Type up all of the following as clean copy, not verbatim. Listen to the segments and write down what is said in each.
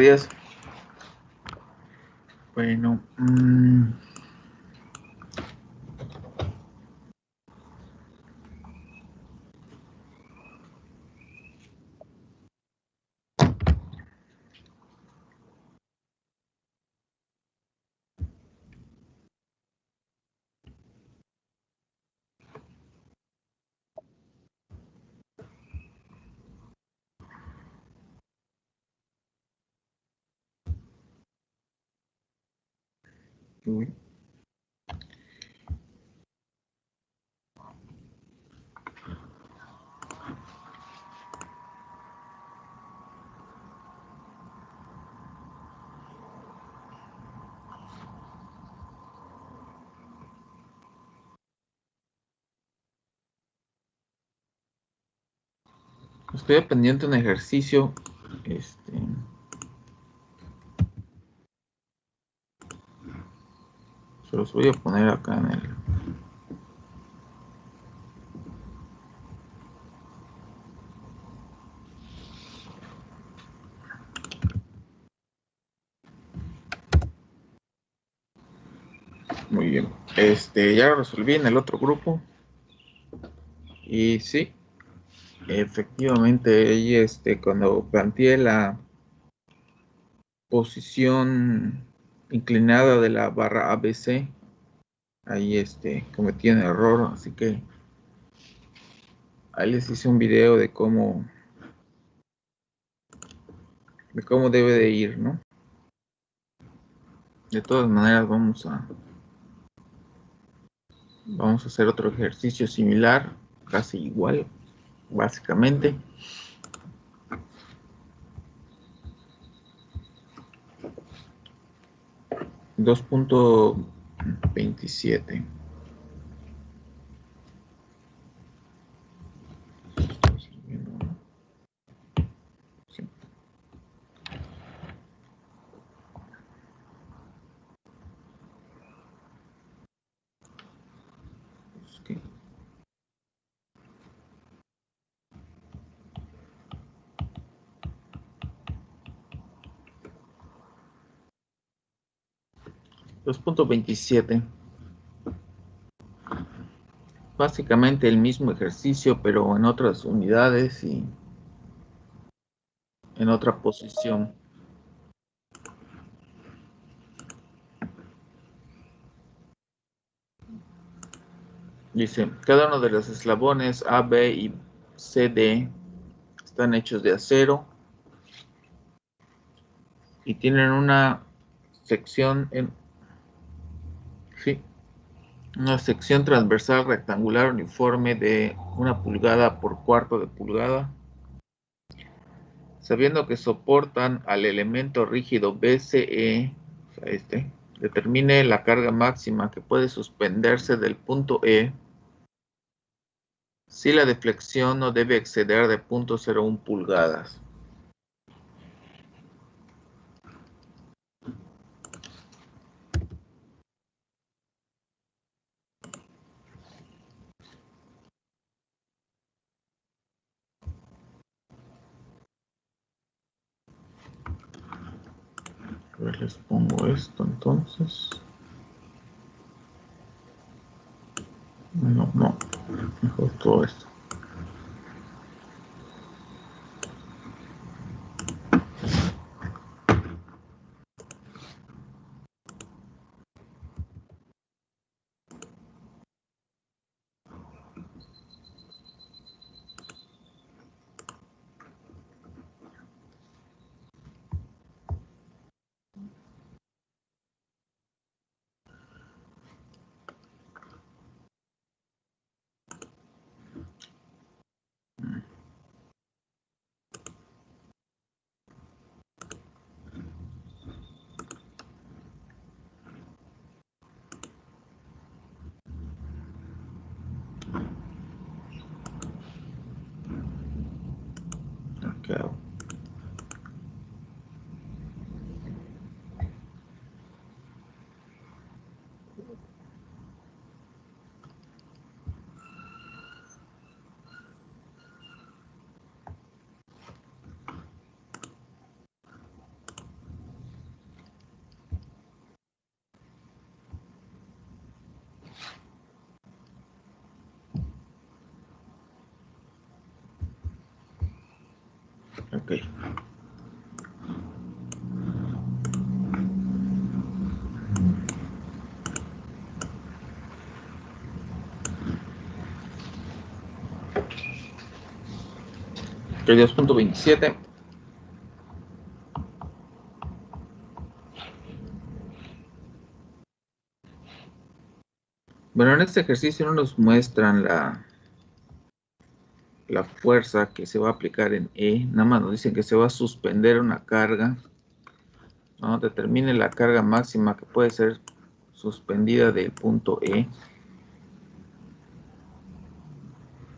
días. Bueno, uy. Estoy pendiente de un ejercicio. Se los voy a poner acá en el. Muy bien. Ya lo resolví en el otro grupo. Y sí, efectivamente, ahí cuando planteé la posición inclinada de la barra ABC, ahí cometí un error, así que ahí les hice un video de cómo debe de ir, ¿no? De todas maneras vamos a hacer otro ejercicio similar, casi igual, básicamente. Dos punto 27. 2.27. Básicamente el mismo ejercicio, pero en otras unidades y en otra posición. Dice, cada uno de los eslabones A, B y C, D están hechos de acero y tienen una sección una sección transversal rectangular uniforme de 1 pulgada por cuarto de pulgada. Sabiendo que soportan al elemento rígido BCE, o sea, determine la carga máxima que puede suspenderse del punto E si la deflexión no debe exceder de 0.01 pulgadas. A ver, les pongo esto entonces. No, mejor todo esto. Ok. Ok, 2.27. Bueno, en este ejercicio no nos muestran la fuerza que se va a aplicar en E, nada más nos dicen que se va a suspender una carga, ¿no? Determine la carga máxima que puede ser suspendida del punto E.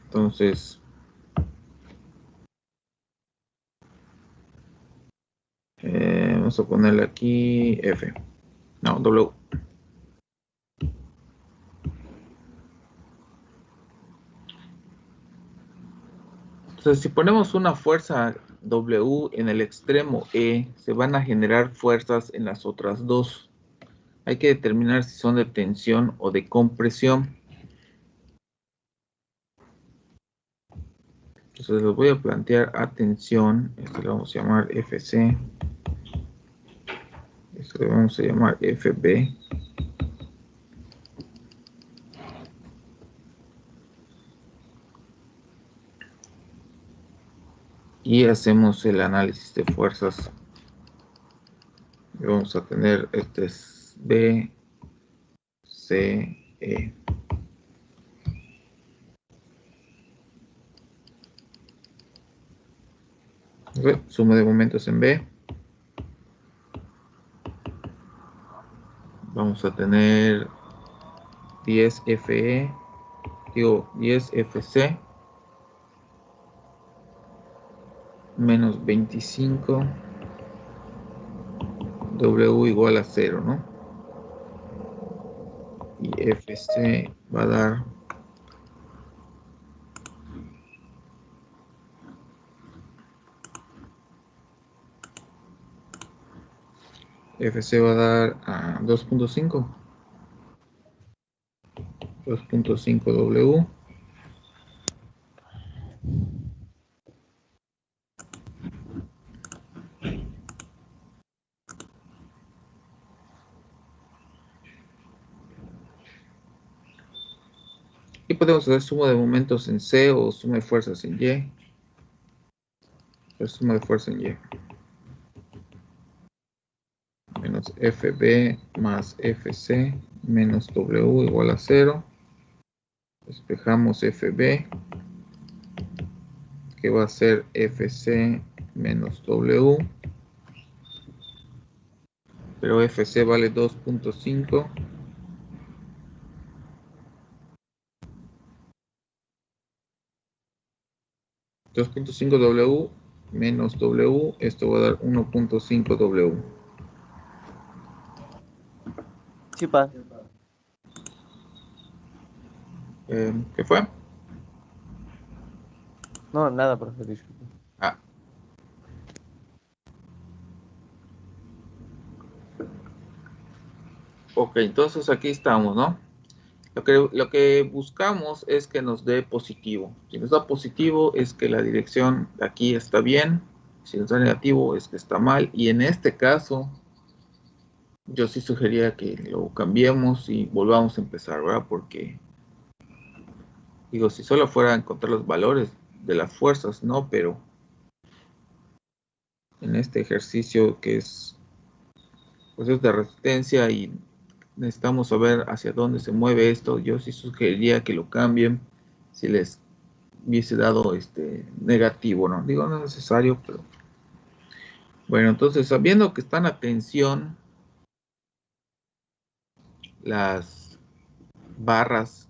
Entonces, vamos a ponerle aquí F, no, W. Entonces, si ponemos una fuerza W en el extremo E, se van a generar fuerzas en las otras dos. Hay que determinar si son de tensión o de compresión. Entonces, les voy a plantear a tensión. Esto le vamos a llamar FC. Esto le vamos a llamar FB. Y hacemos el análisis de fuerzas. Y vamos a tener, este es B, C, E. Okay. Suma de momentos en B. Vamos a tener 10 FE, digo 10 FC menos 25 W igual a 0, ¿no? Y FC va a dar FC va a dar a 2.5 W. Y podemos hacer suma de momentos en C o suma de fuerzas en Y. Suma de fuerza en Y. Menos FB más FC menos W igual a 0. Despejamos FB, que va a ser FC menos W. Pero FC vale 2.5. 2.5 W menos W, esto va a dar 1.5 W. Sí, pa. ¿Qué fue? No, nada, profe, disculpe. Ah. Ok, entonces aquí estamos, ¿no? Lo que buscamos es que nos dé positivo. Si nos da positivo es que la dirección de aquí está bien. Si nos da negativo es que está mal. Y en este caso, yo sí sugería que lo cambiemos y volvamos a empezar, ¿verdad? Porque, digo, si solo fuera a encontrar los valores de las fuerzas, ¿no? Pero en este ejercicio que es, pues es de resistencia y necesitamos saber hacia dónde se mueve esto, yo sí sugeriría que lo cambien si les hubiese dado negativo, ¿no? Digo, no es necesario, pero bueno, entonces sabiendo que están a tensión las barras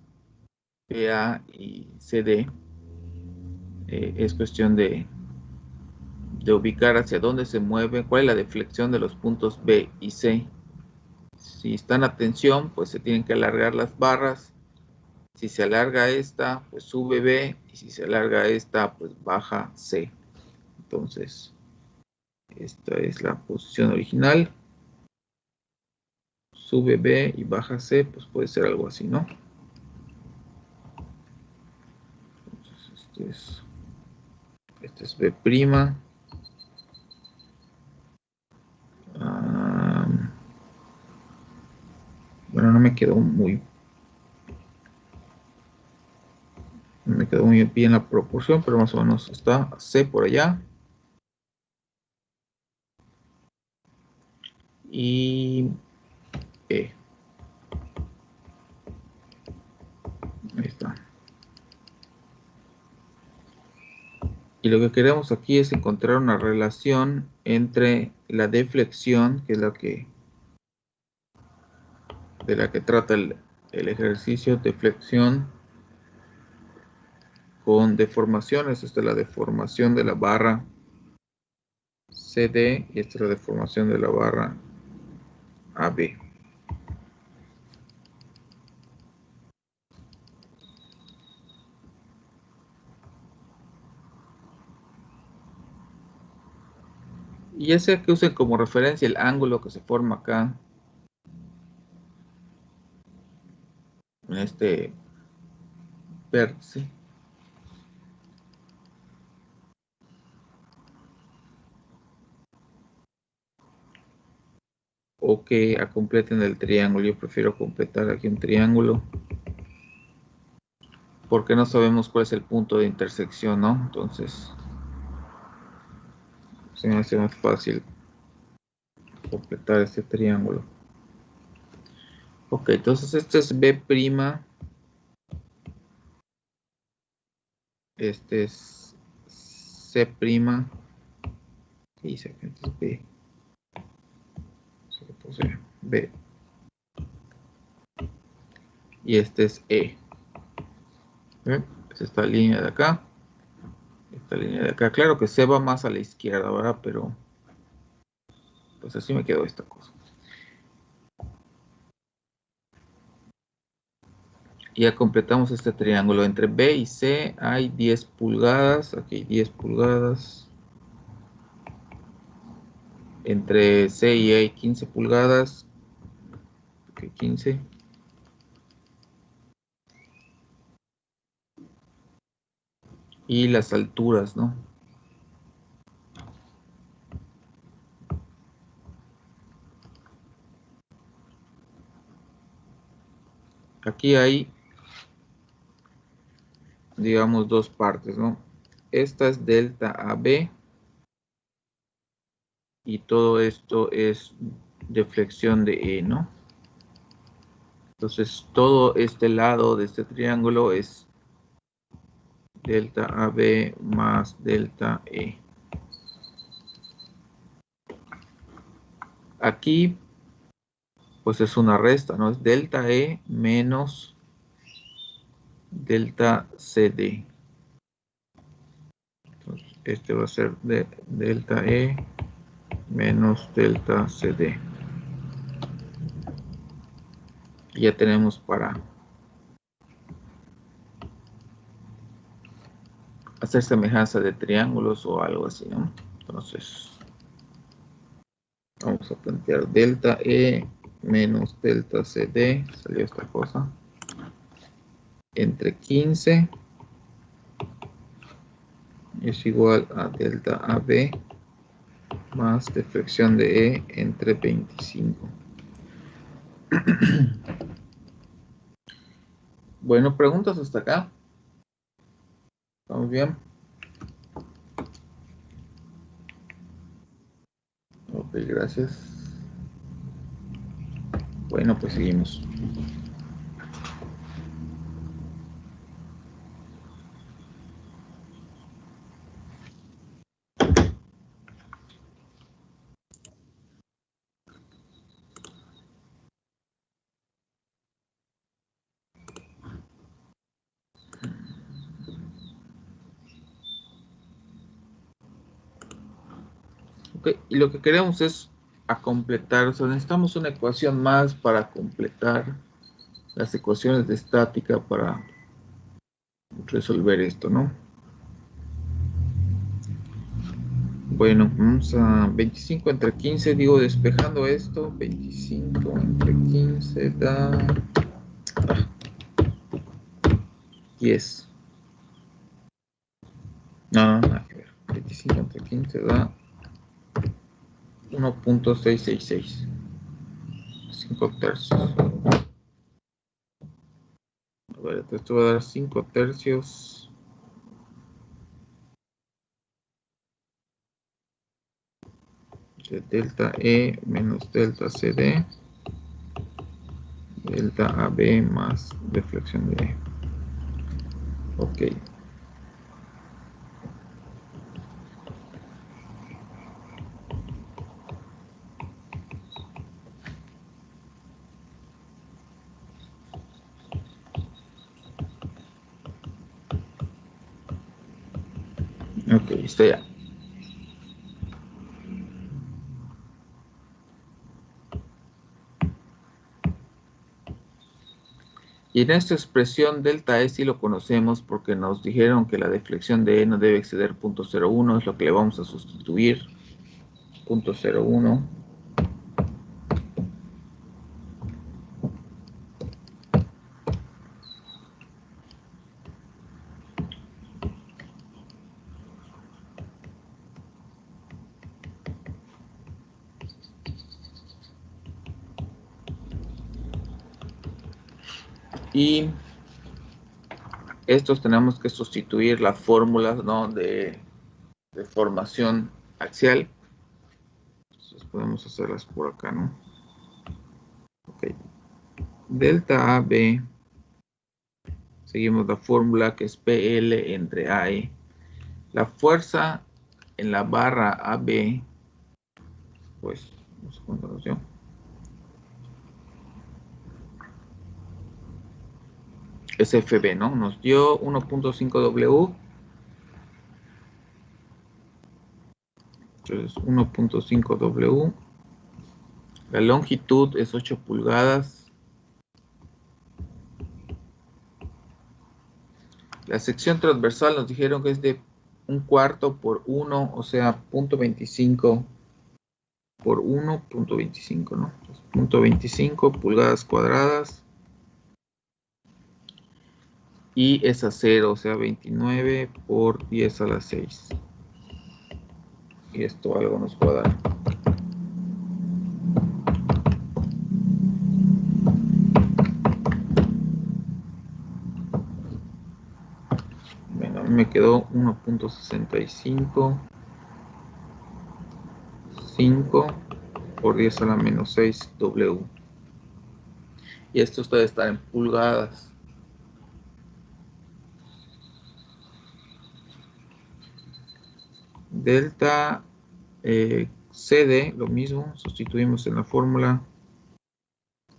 PA y CD, es cuestión de ubicar hacia dónde se mueve, cuál es la deflexión de los puntos B y C. Si están a tensión, pues se tienen que alargar las barras. Si se alarga esta, pues sube B, y si se alarga esta, pues baja C. Entonces, esta es la posición original. Sube B y baja C, pues puede ser algo así, ¿no? Entonces, este es B', me quedó muy bien la proporción, pero más o menos está C por allá. Y E. Ahí está. Y lo que queremos aquí es encontrar una relación entre la deflexión, que es de la que trata el ejercicio, deflexión con deformaciones. Esta es la deformación de la barra CD y esta es la deformación de la barra AB. Y ya sea que usen como referencia el ángulo que se forma acá en este vértice, o que completen el triángulo. Yo prefiero completar aquí un triángulo porque no sabemos cuál es el punto de intersección, ¿no? Entonces se me hace más fácil completar este triángulo. Ok, entonces este es B', este es C', y dice que este es B, se le puse B, y este es E. ¿Ven? Es esta línea de acá, esta línea de acá. Claro que C va más a la izquierda, ¿verdad? Pero pues así me quedó esta cosa. Y ya completamos este triángulo. Entre B y C hay 10 pulgadas. Aquí hay 10 pulgadas. Entre C y E hay 15 pulgadas. Ok, 15. Y las alturas, ¿no? Aquí hay, digamos, dos partes, ¿no? Esta es delta AB. Y todo esto es deflexión de E, ¿no? Entonces, todo este lado de este triángulo es delta AB más delta E. Aquí, pues es una resta, ¿no? Es delta E menos delta CD. Entonces, este va a ser de delta E menos delta CD. Y ya tenemos para hacer semejanza de triángulos o algo así, ¿no? Entonces, vamos a plantear delta E menos delta CD, salió esta cosa, entre 15 es igual a delta AB más deflexión de E entre 25. Bueno, preguntas hasta acá. ¿Estamos bien? Ok, gracias. Bueno, pues seguimos. Ok, y lo que queremos es a completar, o sea, necesitamos una ecuación más para completar las ecuaciones de estática para resolver esto, ¿no? Bueno, vamos a 25 entre 15, digo, despejando esto, 25 entre 15 da 10. No, nada que ver. 25 entre 15 da 1.666. 5 tercios. Esto va a dar 5 tercios de delta E menos delta CD, delta AB más deflexión de E. Ok. Ok, está ya. Y en esta expresión delta E sí lo conocemos porque nos dijeron que la deflexión de E no debe exceder 0.01, es lo que le vamos a sustituir. 0.01. Y estos tenemos que sustituir las fórmulas, ¿no?, de formación axial. Entonces podemos hacerlas por acá, ¿no? Ok. Delta AB, seguimos la fórmula que es PL entre AE. La fuerza en la barra AB, pues, no sé cuánto nos dio. Es FB, ¿no? Nos dio 1.5 W. Entonces 1.5 W. La longitud es 8 pulgadas. La sección transversal nos dijeron que es de 1/4 por 1, o sea, 0.25 por 1.25, ¿no? 0.25 pulgadas cuadradas. Y es a 0, o sea, 29 por 10 a la 6. Y esto algo nos va a dar. Bueno, a mí me quedó 1.65. 5 por 10 a la menos 6 W. Y esto debe estar en pulgadas. Delta CD, lo mismo, sustituimos en la fórmula.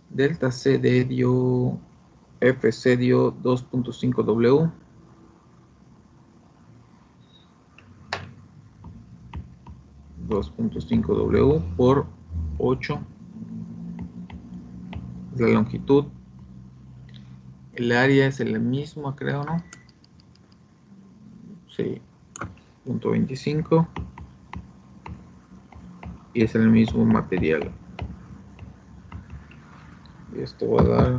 Delta CD dio, FC dio 2.5 W. W por 8. La longitud. El área es el mismo, creo, ¿no? Sí. 0.25. Y es el mismo material. Y esto va a dar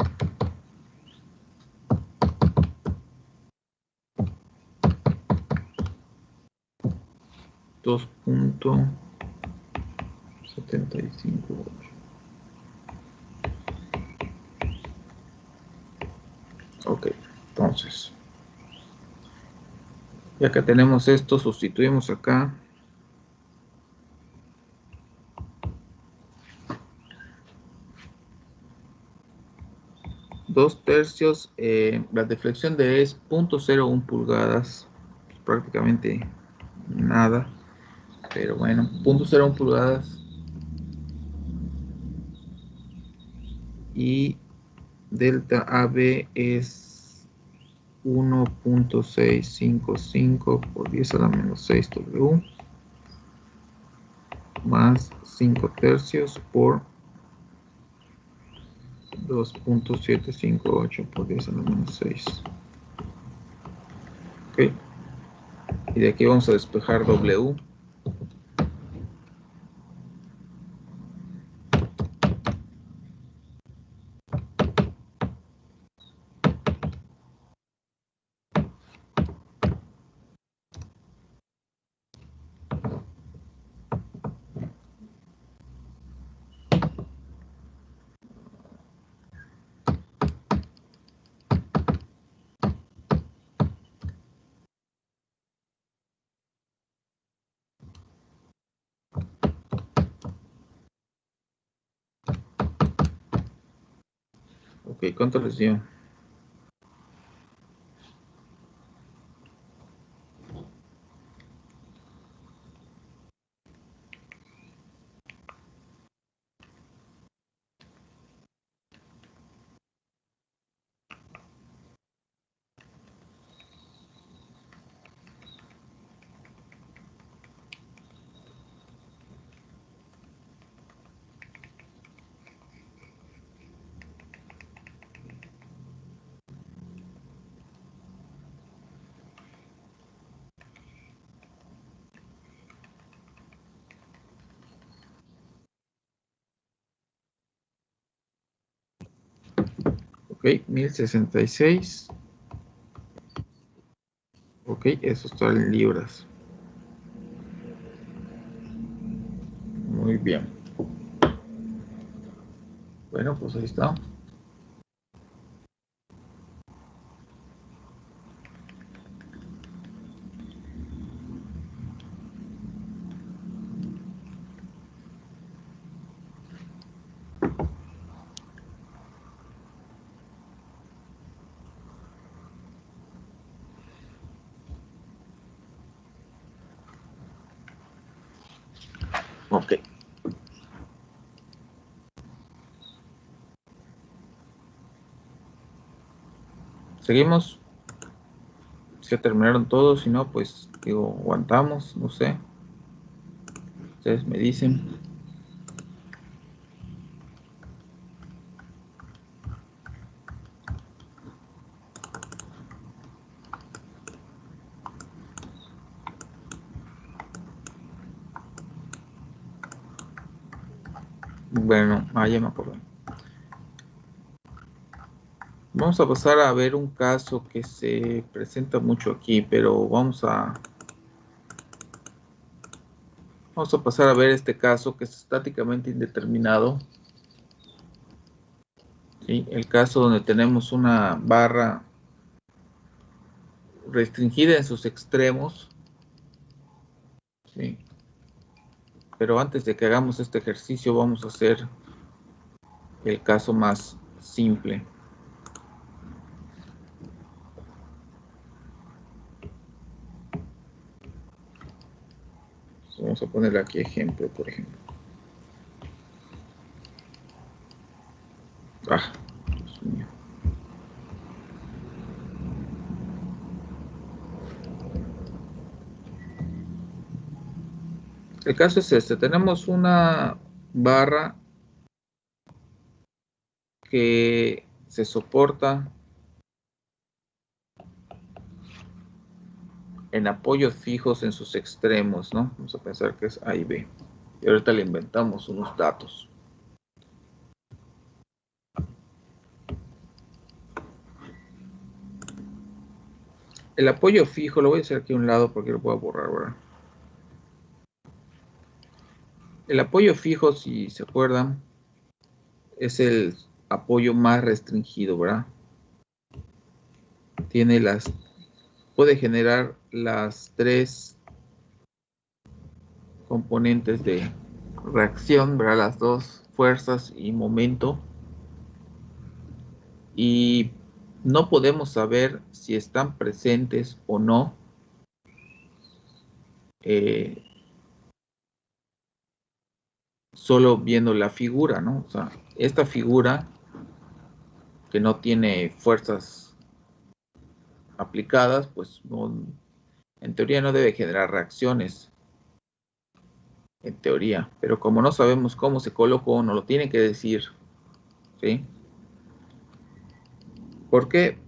2.75. Ok, entonces, ya que tenemos esto, sustituimos acá. Dos tercios, la deflexión de E es 0.01 pulgadas, prácticamente nada, pero bueno, 0.01 pulgadas. Y delta AB es 1.655 por 10 a la menos 6 W más 5 tercios por 2.758 por 10 a la menos 6. Ok. Y de aquí vamos a despejar W. Ok, ¿cuánto les dio? Ok, 1066. Ok, eso está en libras. Muy bien. Bueno, pues ahí está. Ok. Seguimos. Se terminaron todos, si no, pues digo, aguantamos, no sé. Ustedes me dicen. Bueno, ya me acordé. Vamos a pasar a ver un caso que se presenta mucho aquí, pero vamos a pasar a ver este caso que es estáticamente indeterminado. ¿Sí? El caso donde tenemos una barra restringida en sus extremos. ¿Sí? Pero antes de que hagamos este ejercicio, vamos a hacer el caso más simple. Vamos a ponerle aquí ejemplo, por ejemplo. Dios mío. El caso es este. Tenemos una barra que se soporta en apoyos fijos en sus extremos, ¿no? Vamos a pensar que es A y B. Y ahorita le inventamos unos datos. El apoyo fijo, lo voy a hacer aquí a un lado porque lo voy a borrar, ¿verdad? El apoyo fijo, si se acuerdan, es el apoyo más restringido, ¿verdad? Puede generar las tres componentes de reacción, ¿verdad? Las dos fuerzas y momento. Y no podemos saber si están presentes o no solo viendo la figura, ¿no? O sea, esta figura que no tiene fuerzas aplicadas, pues no, en teoría no debe generar reacciones, en teoría, pero como no sabemos cómo se colocó, no lo tiene que decir, ¿sí? ¿Por qué?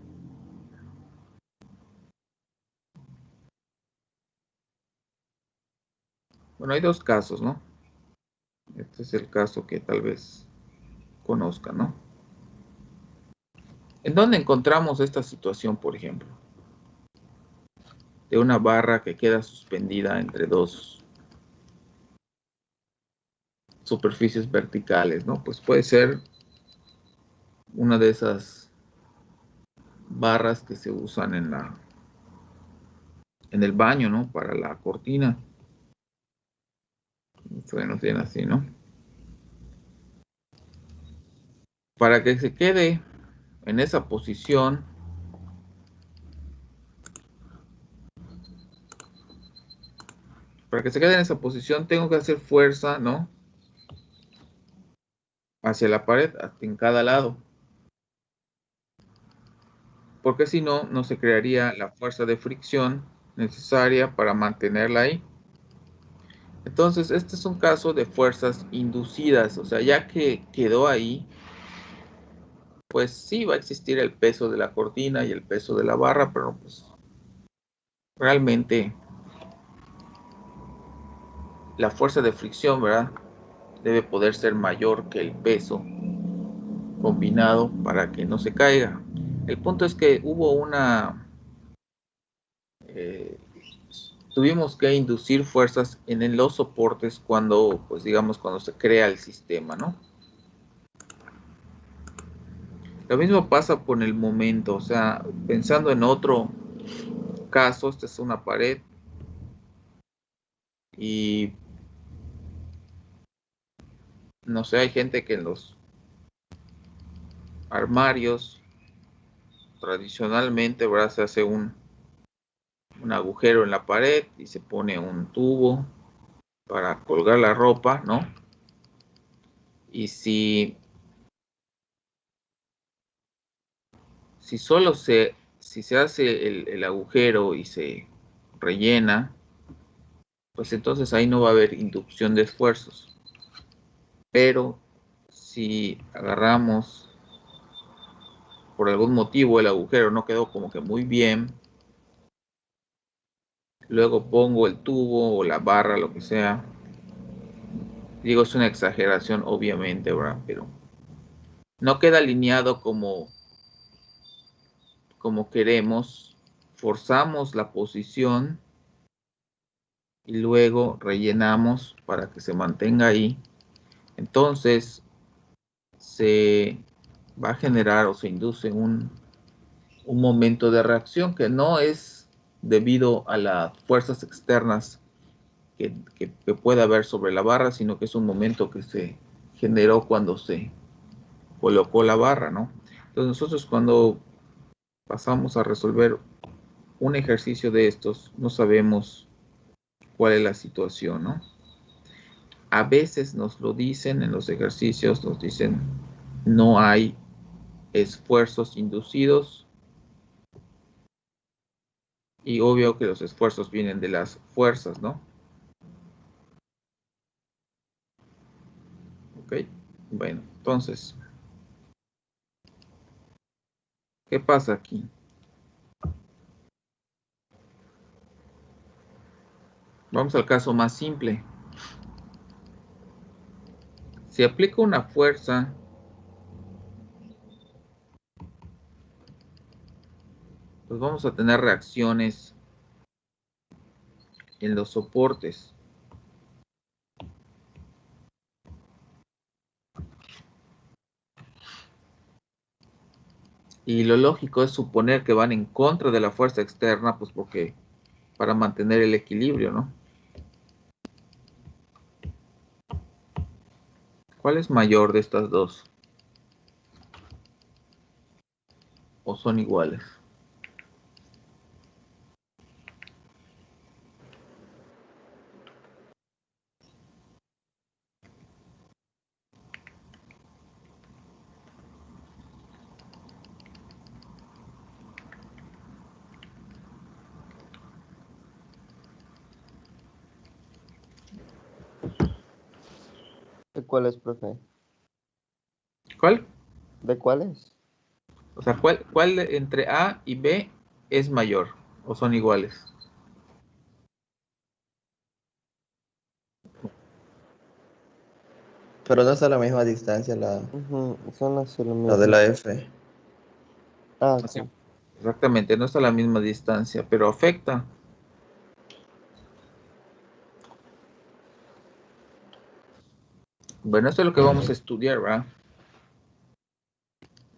Bueno, hay dos casos, ¿no? Este es el caso que tal vez conozcan, ¿no? ¿En dónde encontramos esta situación, por ejemplo? De una barra que queda suspendida entre dos superficies verticales, ¿no? Pues puede ser una de esas barras que se usan en el baño, ¿no? Para la cortina. Bueno, tiene así, ¿no? Para que se quede en esa posición, para que se quede en esa posición, tengo que hacer fuerza, ¿no? Hacia la pared, en cada lado. Porque si no, no se crearía la fuerza de fricción necesaria para mantenerla ahí. Entonces, este es un caso de fuerzas inducidas, o sea, ya que quedó ahí, pues sí va a existir el peso de la cortina y el peso de la barra, pero pues realmente la fuerza de fricción, ¿verdad? Debe poder ser mayor que el peso combinado para que no se caiga. El punto es que hubo tuvimos que inducir fuerzas en los soportes cuando, pues digamos, cuando se crea el sistema, ¿no? Lo mismo pasa con el momento, o sea, pensando en otro caso, esta es una pared y no sé, hay gente que en los armarios tradicionalmente, ¿verdad? Se hace un agujero en la pared y se pone un tubo para colgar la ropa, ¿no? Y si solo si se hace el agujero y se rellena, pues entonces ahí no va a haber inducción de esfuerzos. Pero si agarramos, por algún motivo el agujero no quedó como que muy bien, luego pongo el tubo o la barra, lo que sea. Digo, es una exageración obviamente, ¿verdad? Pero no queda alineado como queremos. Forzamos la posición y luego rellenamos para que se mantenga ahí. Entonces se va a generar o se induce un momento de reacción que no es debido a las fuerzas externas que pueda haber sobre la barra, sino que es un momento que se generó cuando se colocó la barra, ¿no? Entonces nosotros cuando pasamos a resolver un ejercicio de estos, no sabemos cuál es la situación, ¿no? A veces nos lo dicen en los ejercicios, nos dicen no hay esfuerzos inducidos y obvio que los esfuerzos vienen de las fuerzas, ¿no? Ok, bueno, entonces, ¿qué pasa aquí? Vamos al caso más simple. Si aplico una fuerza, pues vamos a tener reacciones en los soportes. Y lo lógico es suponer que van en contra de la fuerza externa, pues porque para mantener el equilibrio, ¿no? ¿Cuál es mayor de estas dos? ¿O son iguales? ¿De cuáles, profe? ¿Cuál? ¿De cuáles? O sea, ¿cuál entre A y B es mayor? ¿O son iguales? Pero no está a la misma distancia Son las la de la F. Ah, O sea, sí. exactamente, no está a la misma distancia, pero afecta. Bueno, esto es lo que vamos a estudiar, ¿verdad?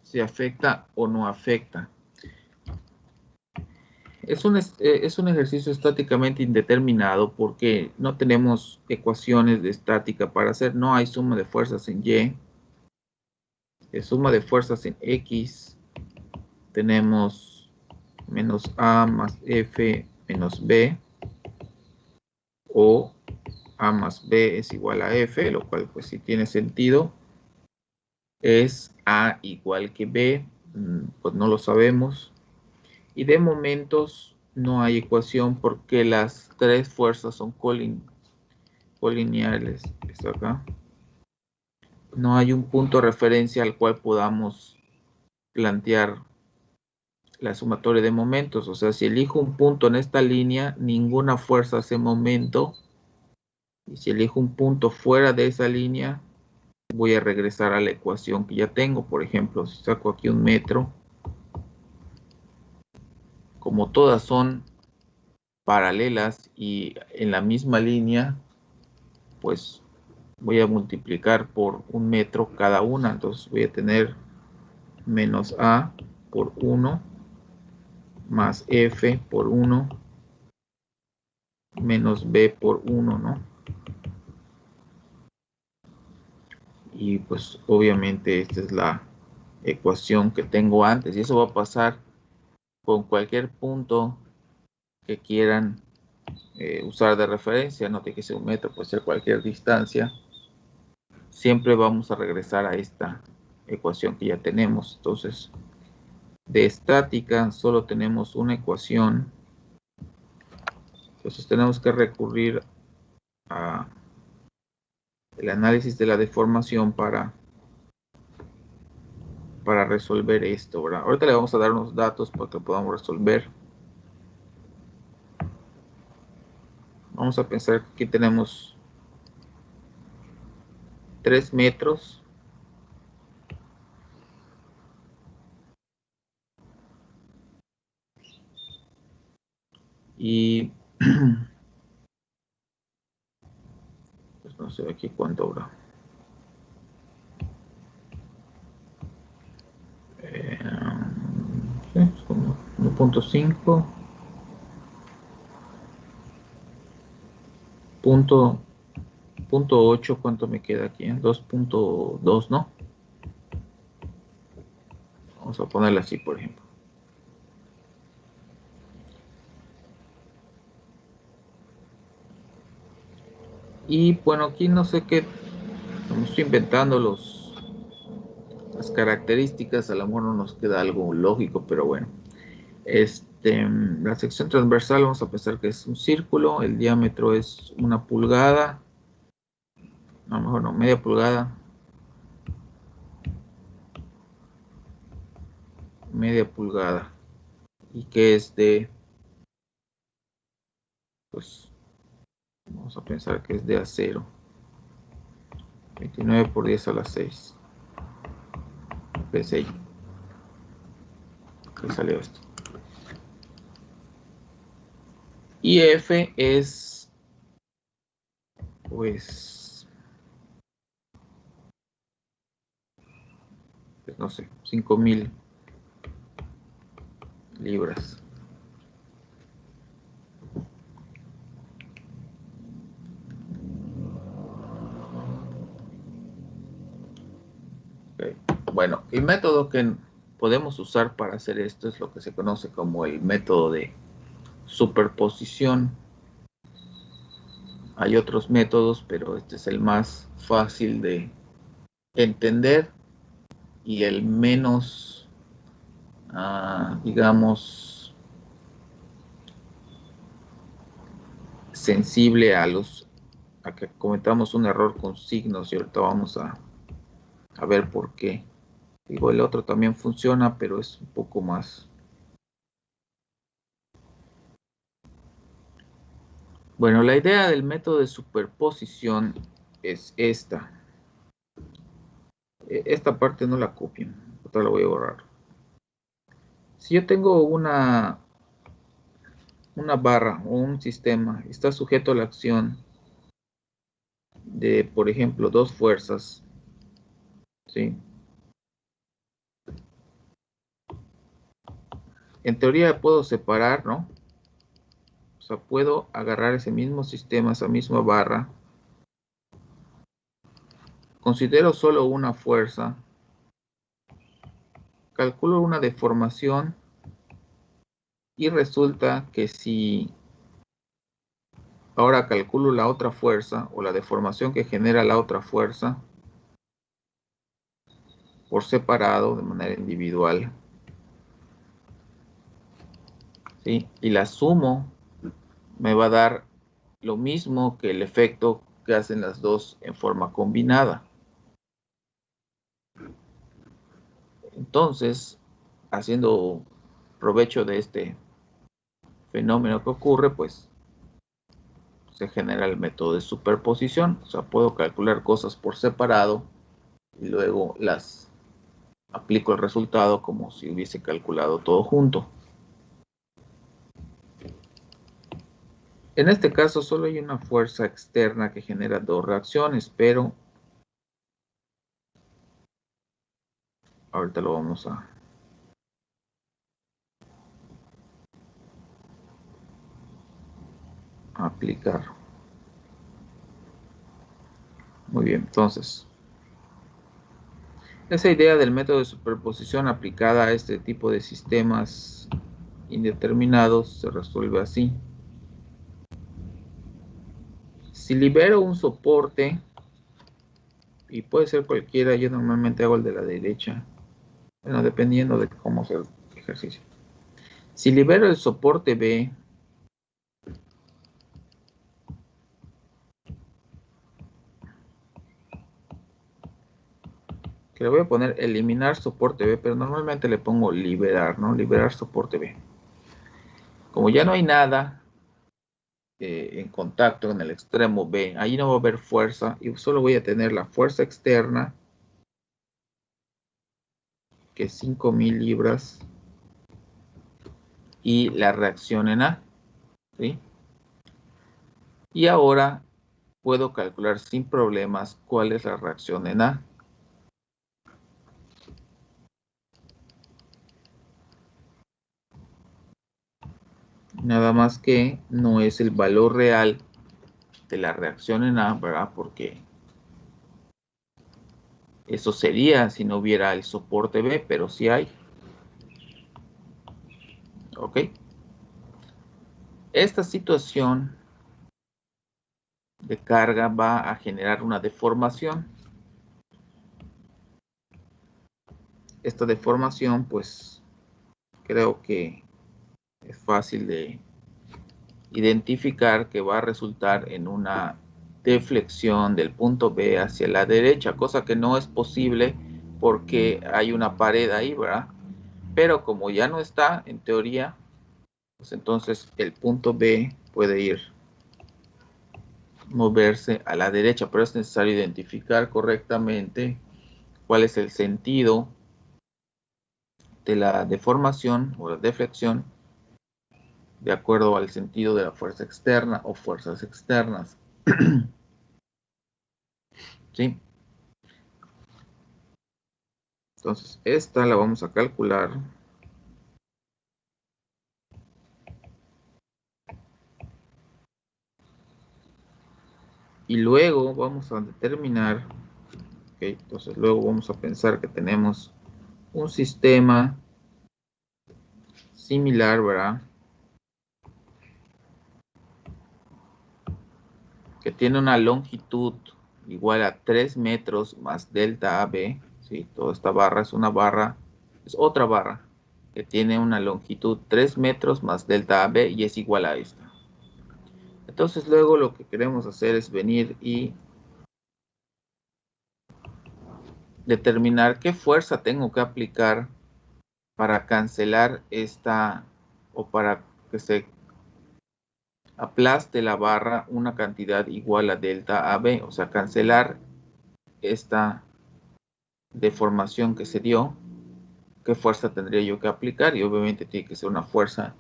Si afecta o no afecta. Es un ejercicio estáticamente indeterminado porque no tenemos ecuaciones de estática para hacer. No hay suma de fuerzas en Y, es suma de fuerzas en X tenemos menos A más F menos B, o A más B es igual a F, lo cual pues sí tiene sentido. Es A igual que B, pues no lo sabemos. Y de momentos no hay ecuación porque las tres fuerzas son colineales. Esto acá. No hay un punto de referencia al cual podamos plantear la sumatoria de momentos. O sea, si elijo un punto en esta línea, ninguna fuerza hace momento. Y si elijo un punto fuera de esa línea, voy a regresar a la ecuación que ya tengo. Por ejemplo, si saco aquí un metro, como todas son paralelas y en la misma línea, pues voy a multiplicar por un metro cada una. Entonces voy a tener menos A por 1 más F por 1 menos B por 1, ¿no? Y pues obviamente esta es la ecuación que tengo antes. Y eso va a pasar con cualquier punto que quieran usar de referencia. No tiene que ser un metro, puede ser cualquier distancia. Siempre vamos a regresar a esta ecuación que ya tenemos. Entonces, de estática solo tenemos una ecuación. Entonces tenemos que recurrir a el análisis de la deformación para resolver esto, ¿verdad? Ahorita le vamos a dar unos datos para que podamos resolver. Vamos a pensar que aquí tenemos 3 metros. Y pues no sé aquí cuánto habrá. Sí, es como 1.5. Punto 8, ¿cuánto me queda aquí? 2.2, ¿no? Vamos a ponerla así, por ejemplo. Y bueno, aquí no sé qué, como estoy inventando las características, a lo mejor no nos queda algo lógico, pero bueno. La sección transversal vamos a pensar que es un círculo, el diámetro es 1 pulgada, a lo mejor no, media pulgada. Media pulgada. Y que es de, pues, vamos a pensar que es de acero. 29 por 10 a la 6. PSI. ¿Qué salió esto? Y F es, pues no sé, 5.000 libras. Okay. Bueno, el método que podemos usar para hacer esto es lo que se conoce como el método de superposición. Hay otros métodos, pero este es el más fácil de entender y el menos, digamos, sensible a que cometamos un error con signos, y ahorita vamos a ver por qué. Digo, el otro también funciona, pero es un poco más. Bueno, la idea del método de superposición es esta. Esta parte no la copien, otra la voy a borrar. Si yo tengo una barra o un sistema, está sujeto a la acción de, por ejemplo, dos fuerzas, ¿sí? En teoría puedo separar, ¿no? O sea, puedo agarrar ese mismo sistema, esa misma barra. Considero solo una fuerza. calculo una deformación y resulta que si ahora calculo la otra fuerza o la deformación que genera la otra fuerza por separado de manera individual, ¿sí? Y la sumo, me va a dar lo mismo que el efecto que hacen las dos en forma combinada. Entonces, haciendo provecho de este fenómeno que ocurre, pues se genera el método de superposición. O sea, puedo calcular cosas por separado y luego las aplico el resultado como si hubiese calculado todo junto. En este caso solo hay una fuerza externa que genera dos reacciones, pero ahorita lo vamos a aplicar. Muy bien, entonces, esa idea del método de superposición aplicada a este tipo de sistemas indeterminados se resuelve así. Si libero un soporte, y puede ser cualquiera, yo normalmente hago el de la derecha, bueno, dependiendo de cómo sea el ejercicio. Si libero el soporte B, que le voy a poner eliminar soporte B, pero normalmente le pongo liberar, ¿no? Liberar soporte B. Como ya no hay nada en contacto en el extremo B, ahí no va a haber fuerza y solo voy a tener la fuerza externa, que es 5,000 libras, y la reacción en A, ¿sí? Y ahora puedo calcular sin problemas cuál es la reacción en A. Nada más que no es el valor real de la reacción en A, ¿verdad? Porque eso sería si no hubiera el soporte B, pero sí hay. ¿Ok? Esta situación de carga va a generar una deformación. Esta deformación, pues, creo que es fácil de identificar que va a resultar en una deflexión del punto B hacia la derecha, cosa que no es posible porque hay una pared ahí, ¿verdad? Pero como ya no está, en teoría, pues entonces el punto B puede moverse a la derecha, pero es necesario identificar correctamente cuál es el sentido de la deformación o la deflexión de acuerdo al sentido de la fuerza externa o fuerzas externas. ¿Sí? Entonces, esta la vamos a calcular. Y luego vamos a determinar, ¿okay? Entonces luego vamos a pensar que tenemos un sistema similar, ¿verdad? Que tiene una longitud igual a 3 metros más delta AB, ¿sí? Toda esta barra es una barra, es otra barra que tiene una longitud 3 metros más delta AB y es igual a esta. Entonces luego lo que queremos hacer es venir y determinar qué fuerza tengo que aplicar para cancelar esta o para que se aplaste la barra una cantidad igual a delta AB, o sea, cancelar esta deformación que se dio, qué fuerza tendría yo que aplicar, y obviamente tiene que ser una fuerza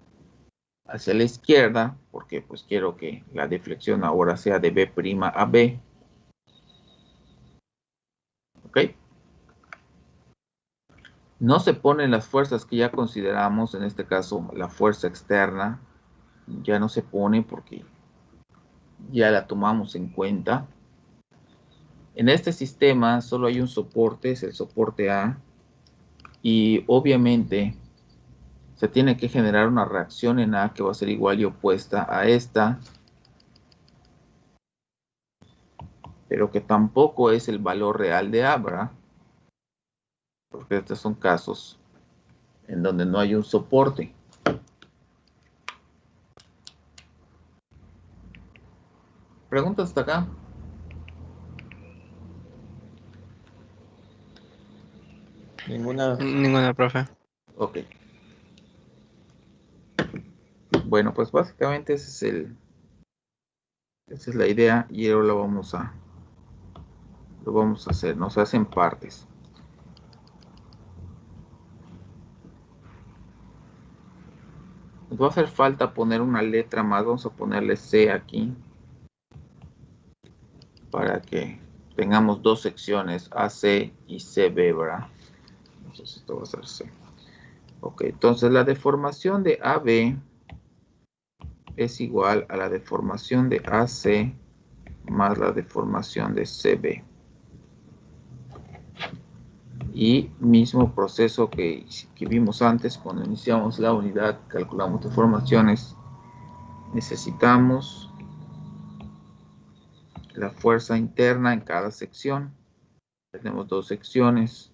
hacia la izquierda, porque pues quiero que la deflexión ahora sea de B' a B. ¿Ok? No se ponen las fuerzas que ya consideramos, en este caso la fuerza externa, ya no se pone porque ya la tomamos en cuenta. En este sistema solo hay un soporte, es el soporte A, Y obviamente se tiene que generar una reacción en A que va a ser igual y opuesta a esta, pero que tampoco es el valor real de A, ¿verdad? Porque estos son casos en donde no hay un soporte. ¿Preguntas hasta acá? Ninguna. Ninguna, profe. Ok. Bueno, pues básicamente esa es la idea y ahora lo vamos a hacer. Nos hacen partes. Nos va a hacer falta poner una letra más. Vamos a ponerle C aquí para que tengamos dos secciones, AC y CB, ¿verdad? Entonces esto va a ser C. Ok, entonces la deformación de AB es igual a la deformación de AC más la deformación de CB. Y mismo proceso que vimos antes cuando iniciamos la unidad, calculamos deformaciones. Necesitamos la fuerza interna en cada sección. Tenemos dos secciones.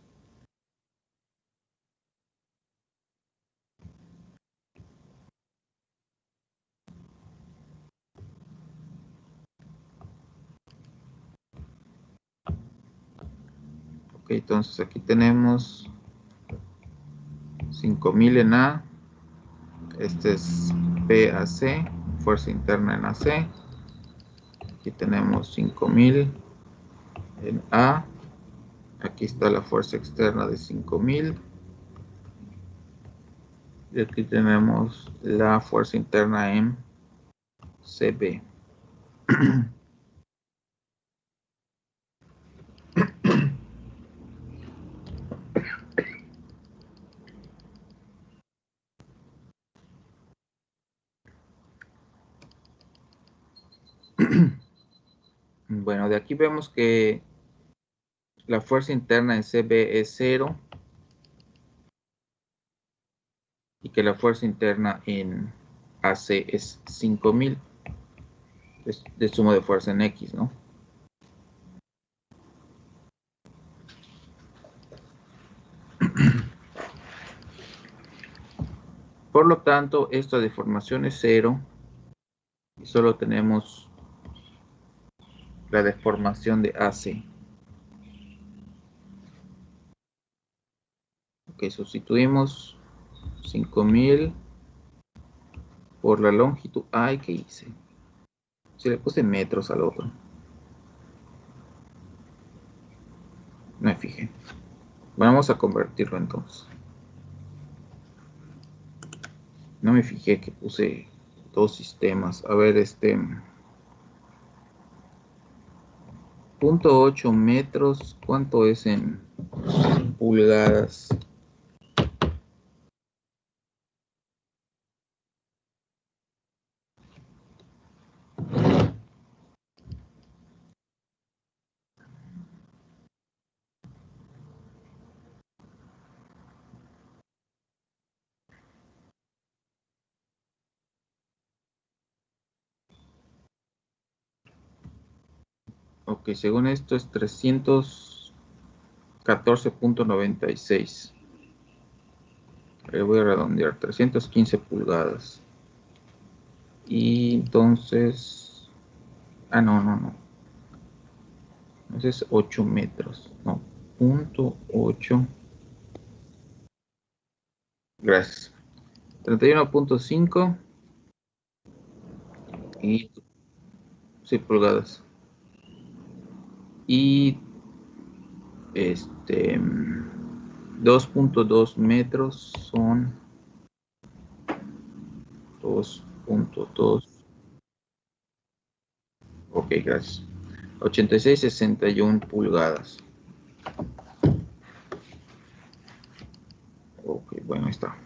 Ok, entonces aquí tenemos 5000 en A. Este es PAC, fuerza interna en AC. Aquí tenemos 5000 en A. Aquí está la fuerza externa de 5000. Y aquí tenemos la fuerza interna en CB. Bueno, de aquí vemos que la fuerza interna en CB es 0 y que la fuerza interna en AC es 5000 de suma de fuerza en X, ¿no? Por lo tanto, esta deformación es 0 y solo tenemos la deformación de AC. Ok, sustituimos 5000 por la longitud. Ay, ¿qué hice? Si le puse metros al otro. No me fijé. Vamos a convertirlo entonces. No me fijé que puse dos sistemas. A ver, 0.8 metros. ¿Cuánto es en pulgadas? Ok, según esto es 314.96. Le voy a redondear, 315 pulgadas. Y entonces... Ah, no. Entonces 8 metros. No, 0.8. Gracias. 31.5 y 6 pulgadas. Y 2.2 metros son 2.2. Ok, gracias. 86.61 pulgadas. Ok, bueno, ahí está.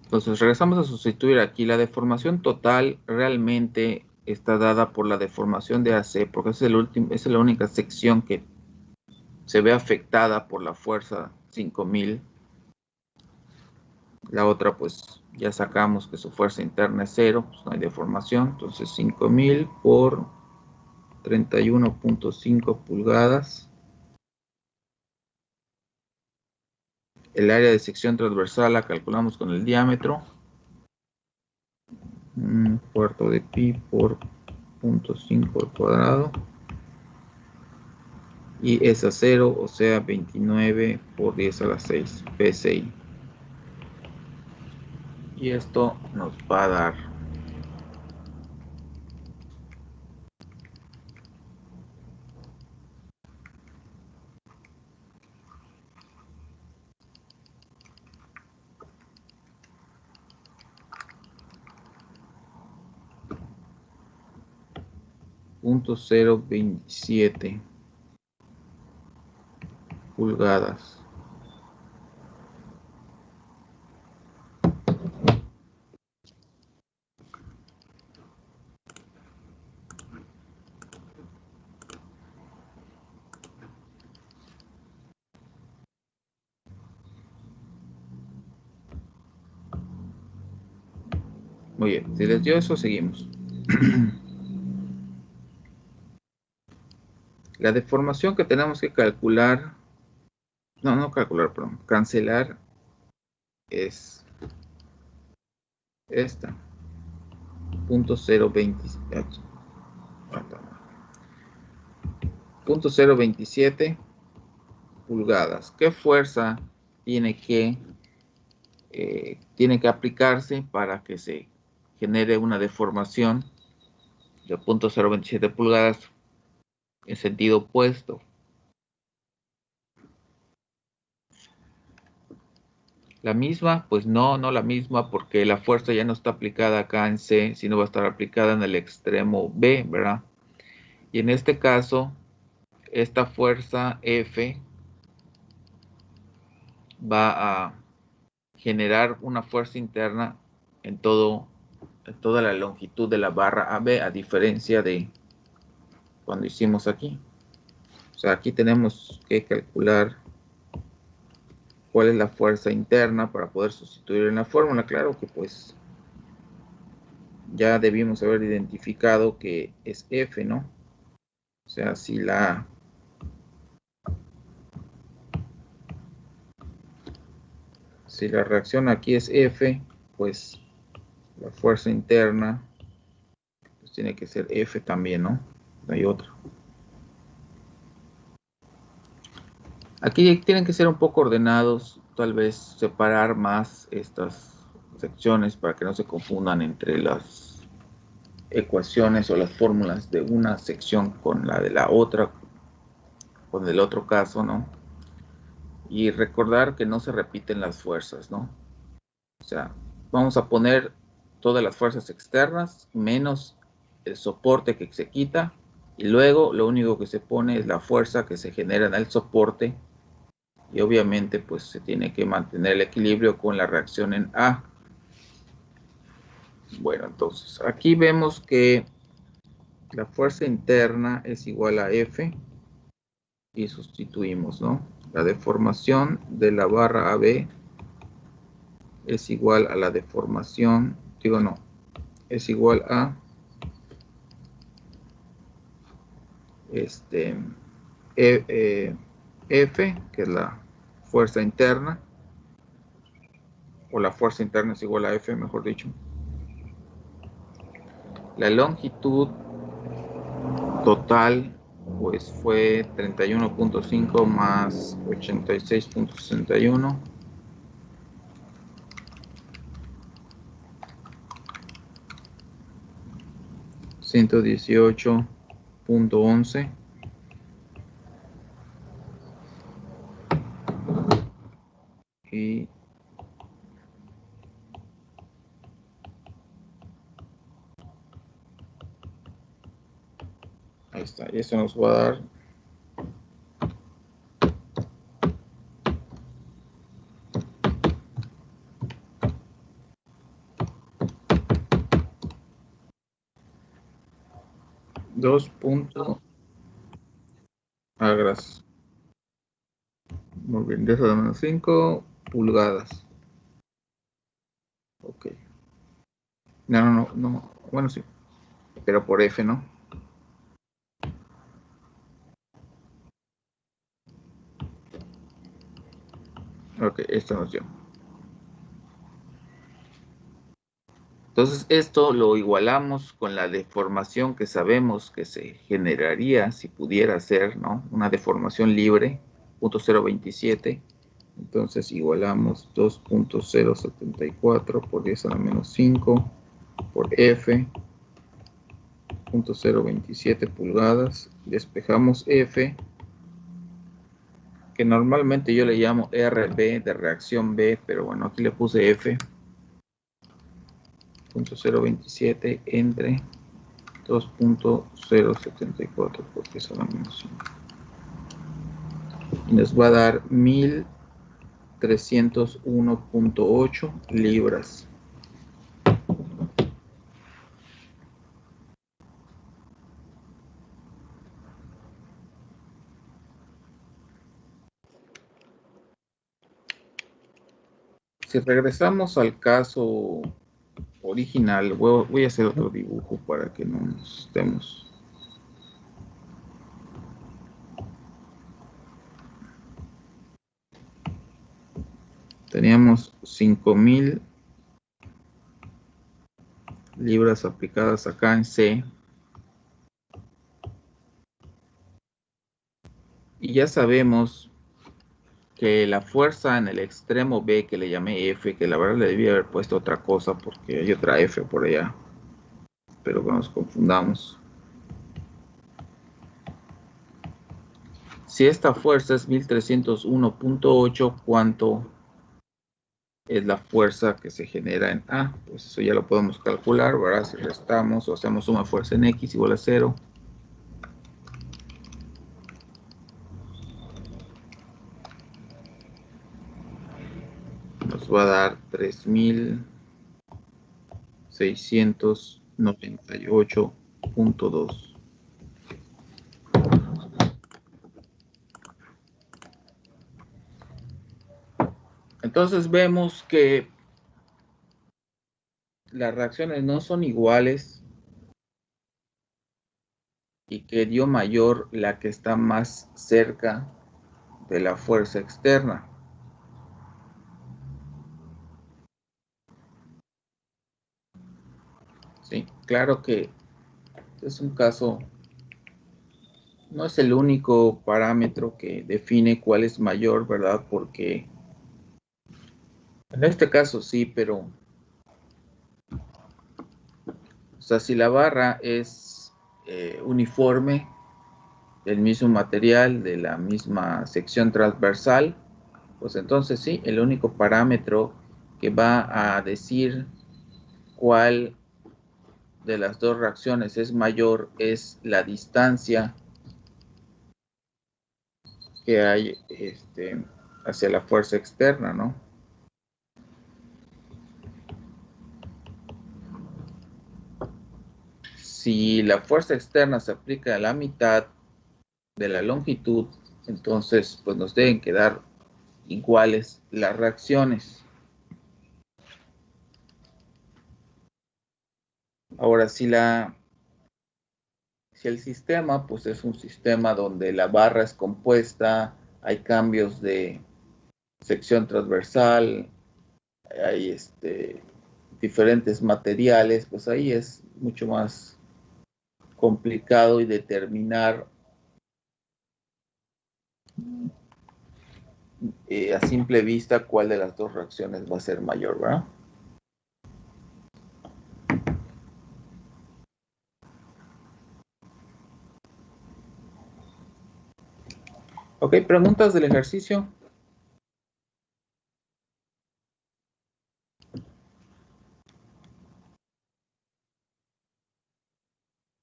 Entonces regresamos a sustituir aquí. La deformación total realmente está dada por la deformación de AC, porque es la única sección que se ve afectada por la fuerza 5000. La otra, pues ya sacamos que su fuerza interna es 0, pues no hay deformación. Entonces 5000 por 31.5 pulgadas. El área de sección transversal la calculamos con el diámetro. Un cuarto de pi por 0.5 al cuadrado. Y es a 0, o sea 29 por 10 a la 6 PSI. Y esto nos va a dar 0.027 pulgadas. Muy bien, si les dio eso, seguimos. La deformación que tenemos que calcular, no calcular, perdón, cancelar es esta, 0.027 pulgadas. ¿Qué fuerza tiene que aplicarse para que se genere una deformación de 0.027 pulgadas en sentido opuesto? ¿La misma? Pues no la misma, porque la fuerza ya no está aplicada acá en C, sino va a estar aplicada en el extremo B, ¿verdad? Y en este caso, esta fuerza F va a generar una fuerza interna en toda la longitud de la barra AB, a diferencia de cuando hicimos aquí. O sea, aquí tenemos que calcular cuál es la fuerza interna para poder sustituir en la fórmula. Claro que pues ya debimos haber identificado que es F, ¿no? O sea, si la reacción aquí es F, pues la fuerza interna pues tiene que ser F también, ¿no? No hay otra. Aquí tienen que ser un poco ordenados, tal vez separar más estas secciones para que no se confundan entre las ecuaciones o las fórmulas de una sección con la de la otra, con el otro caso, ¿no? Y recordar que no se repiten las fuerzas, ¿no? O sea, vamos a poner todas las fuerzas externas menos el soporte que se quita, y luego lo único que se pone es la fuerza que se genera en el soporte, y obviamente pues se tiene que mantener el equilibrio con la reacción en A. Bueno, entonces aquí vemos que la fuerza interna es igual a F y sustituimos, ¿no? La deformación de la barra AB es igual a la deformación, es igual a F, que es la fuerza interna, o la fuerza interna es igual a F, mejor dicho. La longitud total pues fue 31.5 más 86.61. $118.11. Y ahí está, y eso nos va a dar 2 puntos. Gracias. Muy bien, de eso de menos 5 pulgadas. Ok. No. Bueno, sí. Pero por F, ¿no? Ok, esto nos dio. Entonces, esto lo igualamos con la deformación que sabemos que se generaría si pudiera ser, ¿no? Una deformación libre, 0.027. Entonces, igualamos 2.074 por 10 a la menos 5 por F, 0.027 pulgadas. Despejamos F, que normalmente yo le llamo RB de reacción B, pero bueno, aquí le puse F, 0.027 entre 2.074 por 10 a la menos 5. Y nos va a dar 1301.8 libras. Si regresamos al caso original, voy a hacer otro dibujo para que no nos estemos. Teníamos 5.000 libras aplicadas acá en C. Y ya sabemos que la fuerza en el extremo B, que le llamé F, que la verdad le debía haber puesto otra cosa porque hay otra F por allá. Espero que nos confundamos. Si esta fuerza es 1301.8, ¿cuánto es la fuerza que se genera en A? Pues eso ya lo podemos calcular, ¿verdad? Si restamos o hacemos una fuerza en X igual a 0. Nos va a dar 3.698.2. Entonces vemos que las reacciones no son iguales y que dio mayor la que está más cerca de la fuerza externa. Sí, claro que es un caso, no es el único parámetro que define cuál es mayor, ¿verdad? Porque en este caso sí, pero o sea, si la barra es uniforme, del mismo material, de la misma sección transversal, pues entonces sí, el único parámetro que va a decir cuál de las dos reacciones es mayor es la distancia que hay hacia la fuerza externa, ¿no? Si la fuerza externa se aplica a la mitad de la longitud, entonces pues nos deben quedar iguales las reacciones. Ahora, si el sistema pues es un sistema donde la barra es compuesta, hay cambios de sección transversal, hay diferentes materiales, pues ahí es mucho más complicado y determinar a simple vista cuál de las dos reacciones va a ser mayor, ¿verdad? Ok, preguntas del ejercicio.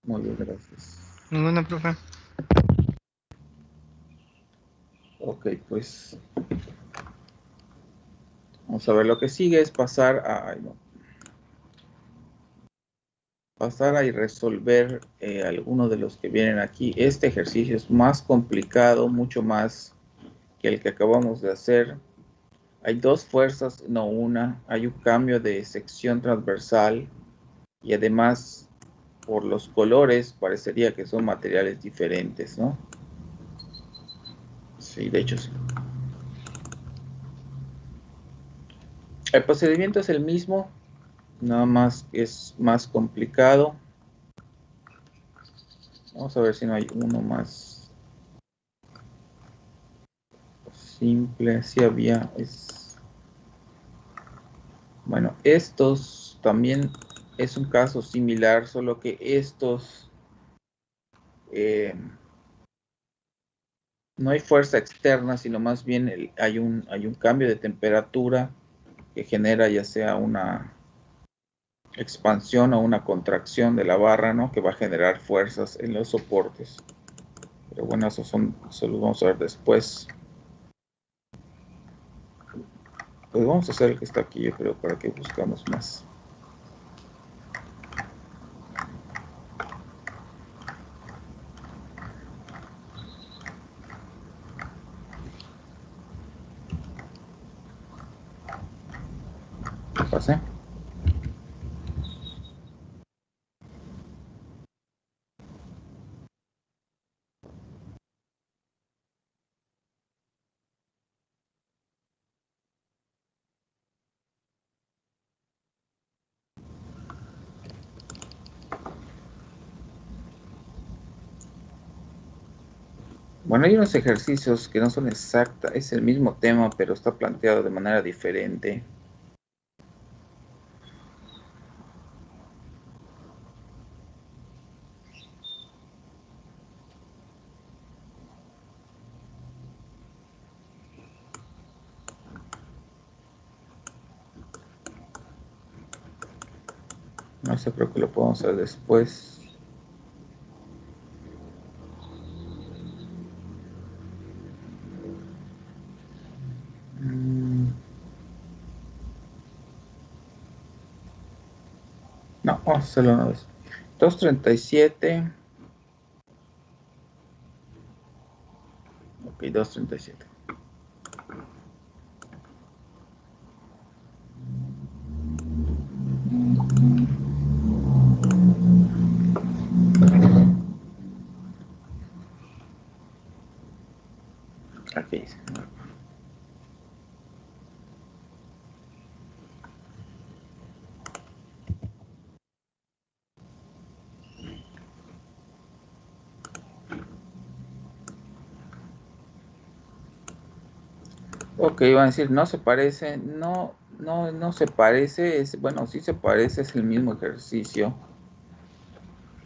Muy bien, gracias. Ninguna, profe. Ok, pues vamos a ver, lo que sigue es pasar a... Ay, no. pasar a resolver alguno de los que vienen aquí. Este ejercicio es más complicado, mucho más que el que acabamos de hacer. Hay dos fuerzas, no una. Hay un cambio de sección transversal y además por los colores parecería que son materiales diferentes, ¿no? Sí, de hecho sí. El procedimiento es el mismo, nada más es más complicado. Vamos a ver si no hay uno más simple. Sí había. Bueno, estos también es un caso similar, solo que estos no hay fuerza externa, sino más bien hay un cambio de temperatura que genera ya sea una expansión o una contracción de la barra, ¿no? Que va a generar fuerzas en los soportes. Pero bueno, eso los vamos a ver después. Pues vamos a hacer el que está aquí, yo creo, para que buscamos más. ¿Qué pasa? Bueno, hay unos ejercicios que no son exactos, es el mismo tema, pero está planteado de manera diferente. No sé, creo que lo podemos hacer después. No, vamos a hacerlo una vez. 237. Ok, 237. Aquí dice. Ok, van a decir, no se parece. No se parece. Bueno, sí se parece, es el mismo ejercicio.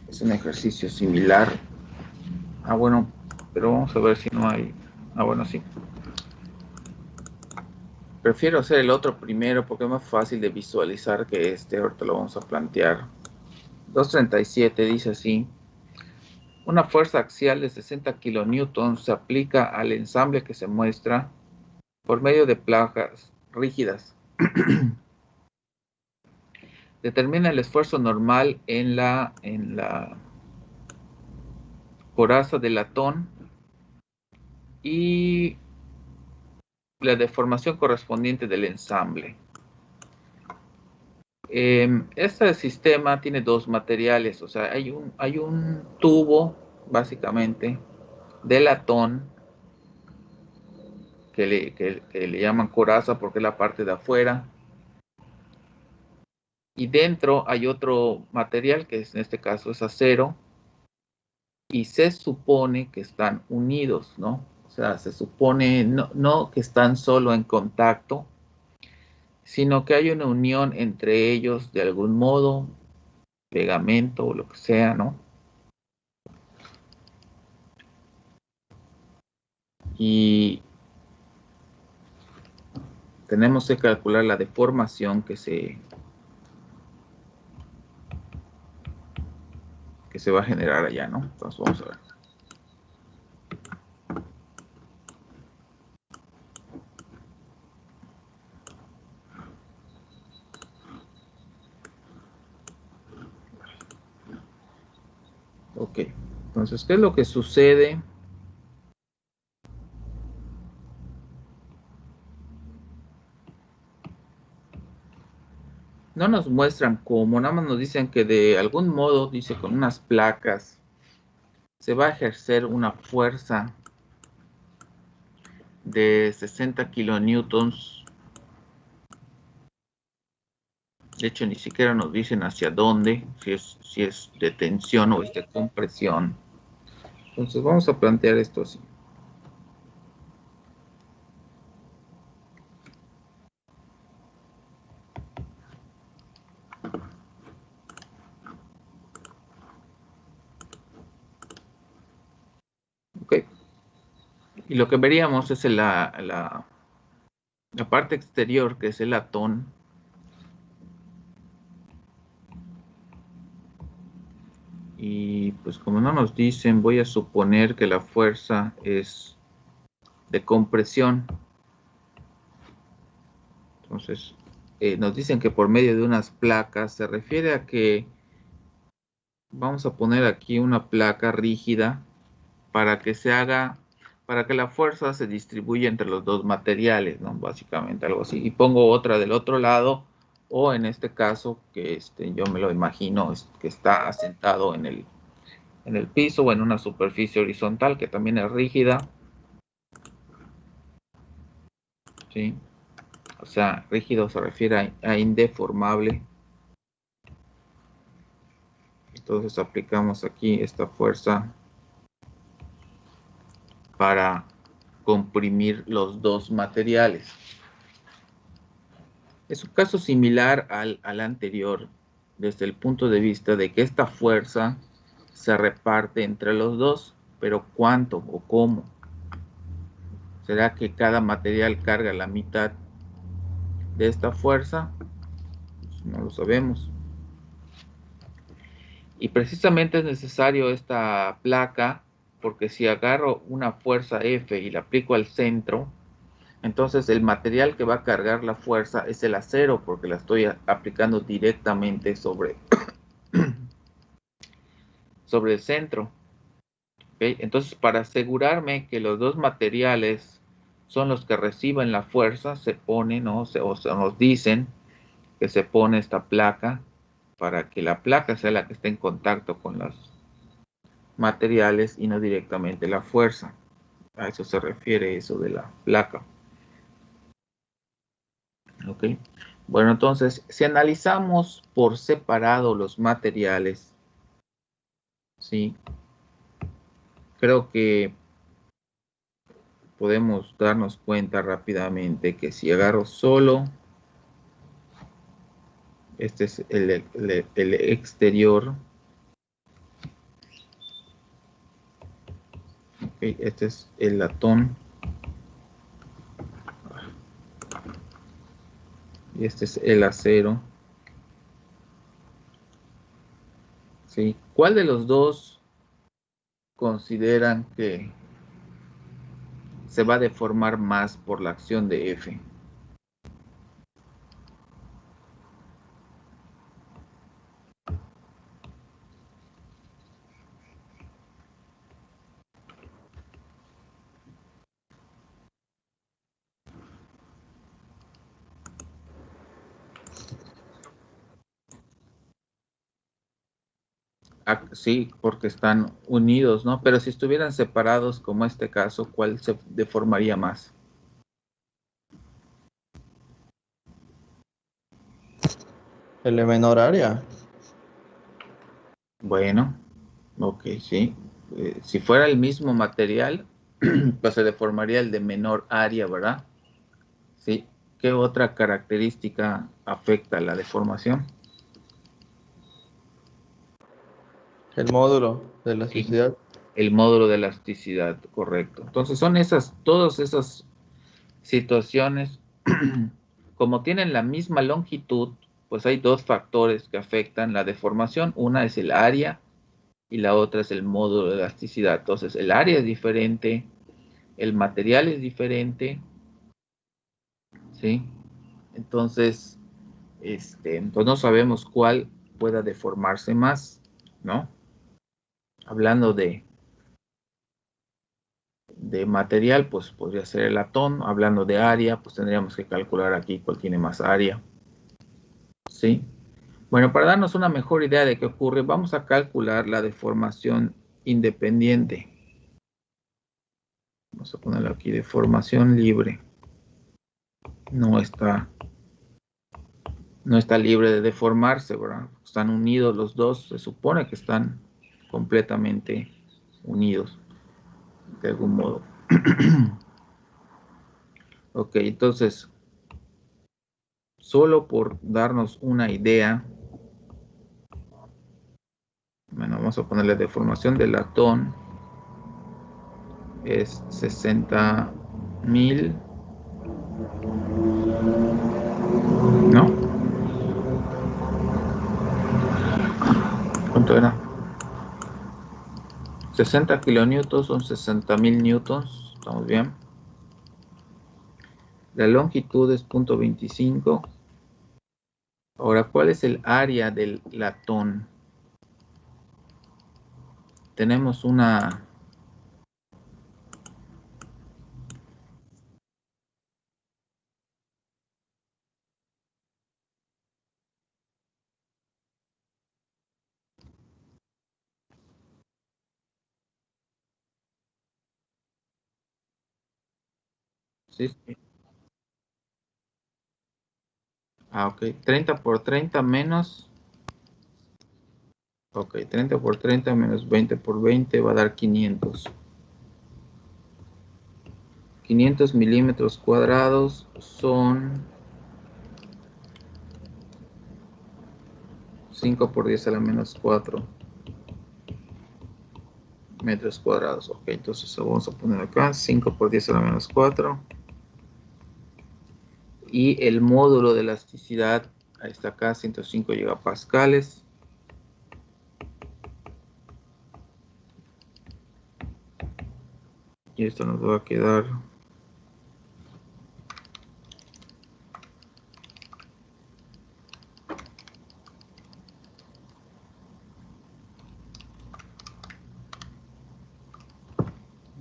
Es un ejercicio similar. Ah, bueno, pero vamos a ver si no hay. Ah, bueno, sí. Prefiero hacer el otro primero porque es más fácil de visualizar que este. Ahorita lo vamos a plantear. 237 dice así. Una fuerza axial de 60 kilonewtons se aplica al ensamble que se muestra por medio de placas rígidas. Determina el esfuerzo normal en la coraza de latón y la deformación correspondiente del ensamble. Este sistema tiene dos materiales, o sea, hay un tubo, básicamente, de latón que le llaman coraza porque es la parte de afuera. Y dentro hay otro material que en este caso es acero. Y se supone que están unidos, ¿no? O sea, se supone no que están solo en contacto, sino que hay una unión entre ellos de algún modo, pegamento o lo que sea, ¿no? Y tenemos que calcular la deformación que se va a generar allá, ¿no? Entonces vamos a ver. Ok, entonces, ¿qué es lo que sucede? No nos muestran cómo, nada más nos dicen que de algún modo, dice, con unas placas, se va a ejercer una fuerza de 60 kilonewtons. De hecho, ni siquiera nos dicen hacia dónde, si es de tensión o es de compresión. Entonces vamos a plantear esto así. Ok. Y lo que veríamos es la parte exterior, que es el latón. Y pues como no nos dicen, voy a suponer que la fuerza es de compresión. Entonces, nos dicen que por medio de unas placas, se refiere a que vamos a poner aquí una placa rígida para que para que la fuerza se distribuya entre los dos materiales, ¿no? Básicamente algo así. Y pongo otra del otro lado, o en este caso, que yo me lo imagino, que está asentado en el piso o en una superficie horizontal que también es rígida, ¿sí? O sea, rígido se refiere a indeformable. Entonces aplicamos aquí esta fuerza para comprimir los dos materiales. Es un caso similar al anterior, desde el punto de vista de que esta fuerza se reparte entre los dos, pero ¿cuánto o cómo? ¿Será que cada material carga la mitad de esta fuerza? Pues no lo sabemos. Y precisamente es necesario esta placa, porque si agarro una fuerza F y la aplico al centro, entonces el material que va a cargar la fuerza es el acero, porque la estoy aplicando directamente sobre el centro. ¿Okay? Entonces, para asegurarme que los dos materiales son los que reciben la fuerza, se pone, ¿no? O se nos dicen que se pone esta placa para que la placa sea la que esté en contacto con los materiales y no directamente la fuerza. A eso se refiere eso de la placa. ¿Ok? Bueno, entonces, si analizamos por separado los materiales, ¿sí? Creo que podemos darnos cuenta rápidamente que si agarro solo, este es el exterior, ¿okay? Este es el latón y este es el acero, ¿sí? ¿Cuál de los dos consideran que se va a deformar más por la acción de F? Ah, sí, porque están unidos, ¿no? Pero si estuvieran separados, como este caso, ¿cuál se deformaría más? El de menor área. Bueno, ok, sí. Si fuera el mismo material, pues se deformaría el de menor área, ¿verdad? Sí. ¿Qué otra característica afecta la deformación? El módulo de Sí, elasticidad. el módulo de elasticidad, correcto. Entonces son todas esas situaciones, como tienen la misma longitud, pues hay dos factores que afectan la deformación. Una es el área y la otra es el módulo de elasticidad. Entonces el área es diferente, el material es diferente, ¿sí? Entonces, pues no sabemos cuál pueda deformarse más, ¿no? Hablando de material, pues podría ser el latón. Hablando de área, pues tendríamos que calcular aquí cuál tiene más área. ¿Sí? Bueno, para darnos una mejor idea de qué ocurre, vamos a calcular la deformación independiente. Vamos a ponerlo aquí, deformación libre. No está libre de deformarse, ¿verdad? Están unidos los dos, se supone que están completamente unidos, de algún modo. Ok, entonces, solo por darnos una idea, bueno, vamos a ponerle deformación del latón, es 60.000, ¿no? ¿Cuánto era? 60 kilonewtons son 60.000 newtons, ¿estamos bien? La longitud es 0.25. Ahora, ¿cuál es el área del latón? Tenemos una... Sí, sí. Ah, ok. 30 por 30 menos... Ok, 30 por 30 menos 20 por 20 va a dar 500. 500 milímetros cuadrados son 5 por 10 a la menos 4 metros cuadrados. Ok, entonces eso vamos a poner acá, 5 por 10 a la menos 4. Y el módulo de elasticidad, ahí está acá, 105 gigapascales. Y esto nos va a quedar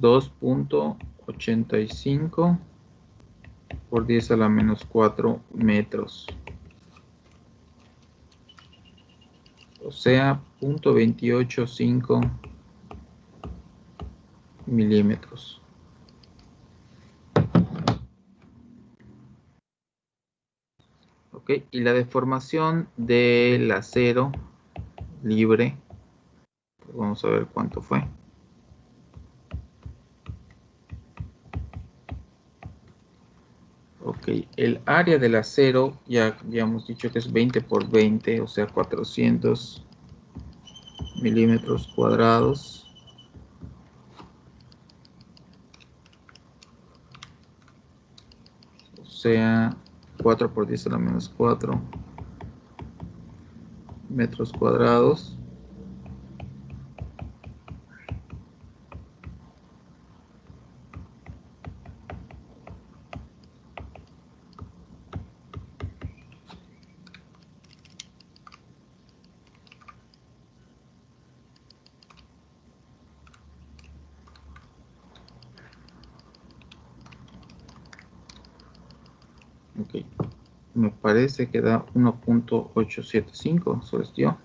2.85 por 10 a la menos 4 metros. O sea, 0.285 milímetros. Ok, y la deformación del acero libre, pues vamos a ver cuánto fue. Ok, el área del acero ya habíamos dicho que es 20 por 20, o sea 400 milímetros cuadrados. O sea 4 por 10 a la menos 4 metros cuadrados. Ok, me parece que da 1.875, eso es yo.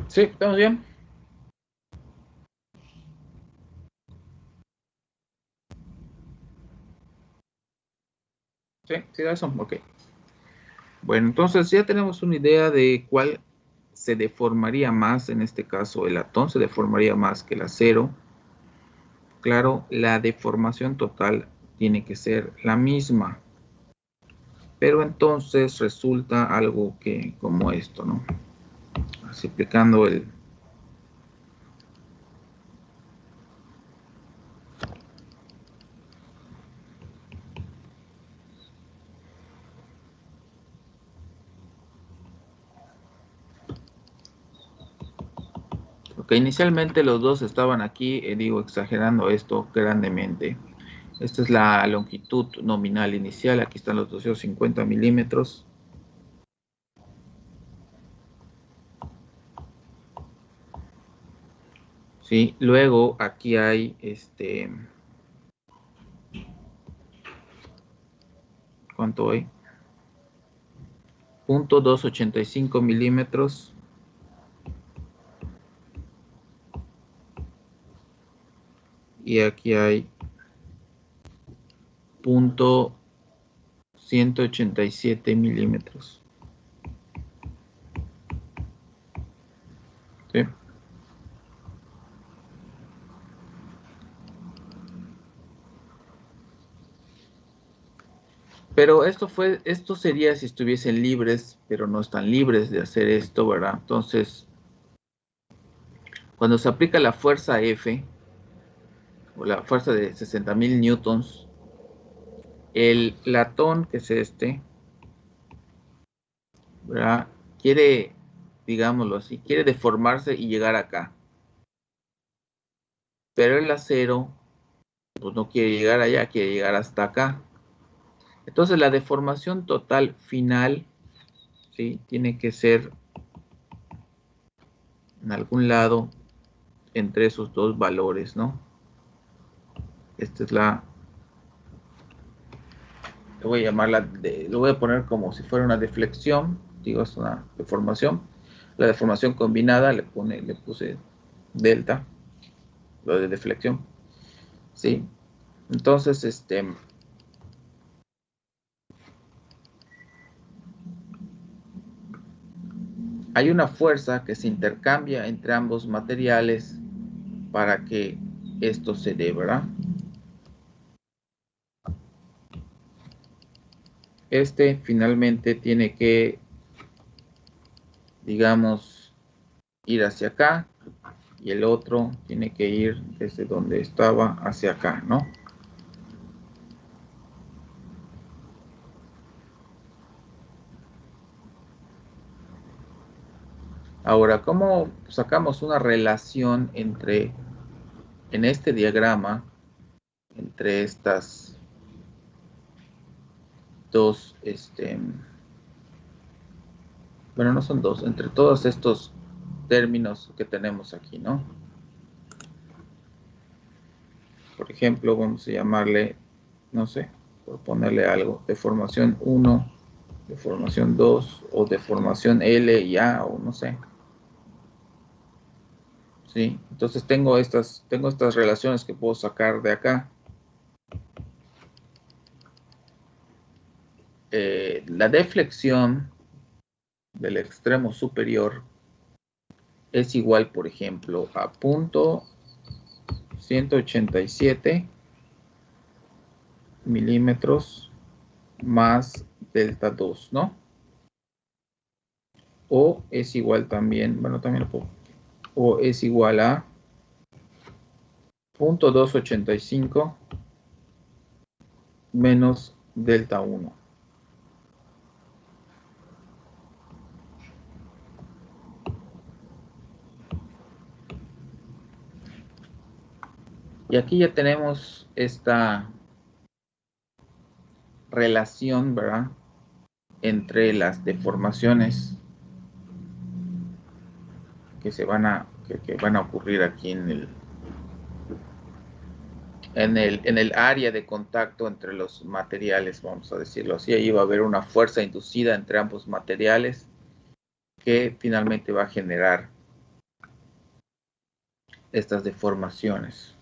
Sí, ¿estamos bien? Sí, sí, eso, ok. Bueno, entonces ya tenemos una idea de cuál se deformaría más. En este caso, el latón se deformaría más que el acero. Claro, la deformación total tiene que ser la misma. Pero entonces resulta algo que como esto, ¿no? Así aplicando el... Porque inicialmente los dos estaban aquí, digo, exagerando esto grandemente. Esta es la longitud nominal inicial, aquí están los 250 milímetros. Sí, luego aquí hay ¿cuánto hay? 0.285 milímetros. Y aquí hay 0.187 milímetros. ¿Sí? Pero esto sería si estuviesen libres, pero no están libres de hacer esto, ¿verdad? Entonces, cuando se aplica la fuerza F, o la fuerza de 60.000 newtons, el latón, que es este, ¿verdad? Quiere, digámoslo así, quiere deformarse y llegar acá. Pero el acero, pues no quiere llegar allá, quiere llegar hasta acá. Entonces la deformación total final, ¿sí? Tiene que ser en algún lado entre esos dos valores, ¿no? Esta es la... Le voy a llamarla, lo voy a poner como si fuera una deflexión, digo, es una deformación. La deformación combinada le puse delta, lo de deflexión, ¿sí? Entonces, hay una fuerza que se intercambia entre ambos materiales para que esto se dé, ¿verdad? Finalmente tiene que, digamos, ir hacia acá y el otro tiene que ir desde donde estaba hacia acá, ¿no? Ahora, ¿cómo sacamos una relación entre, en este diagrama, entre estas dos, bueno, no son dos, entre todos estos términos que tenemos aquí, ¿no? Por ejemplo, vamos a llamarle, no sé, por ponerle algo, deformación 1, deformación 2, o deformación L y A, o no sé. ¿Sí? Entonces tengo estas relaciones que puedo sacar de acá. La deflexión del extremo superior es igual, por ejemplo, a 0.187 milímetros más delta 2, ¿no? O es igual también, bueno, también lo puedo, o es igual a 0.285 menos delta 1. Y aquí ya tenemos esta relación, ¿verdad? Entre las deformaciones que van a ocurrir aquí en el área de contacto entre los materiales, vamos a decirlo así. Ahí va a haber una fuerza inducida entre ambos materiales que finalmente va a generar estas deformaciones.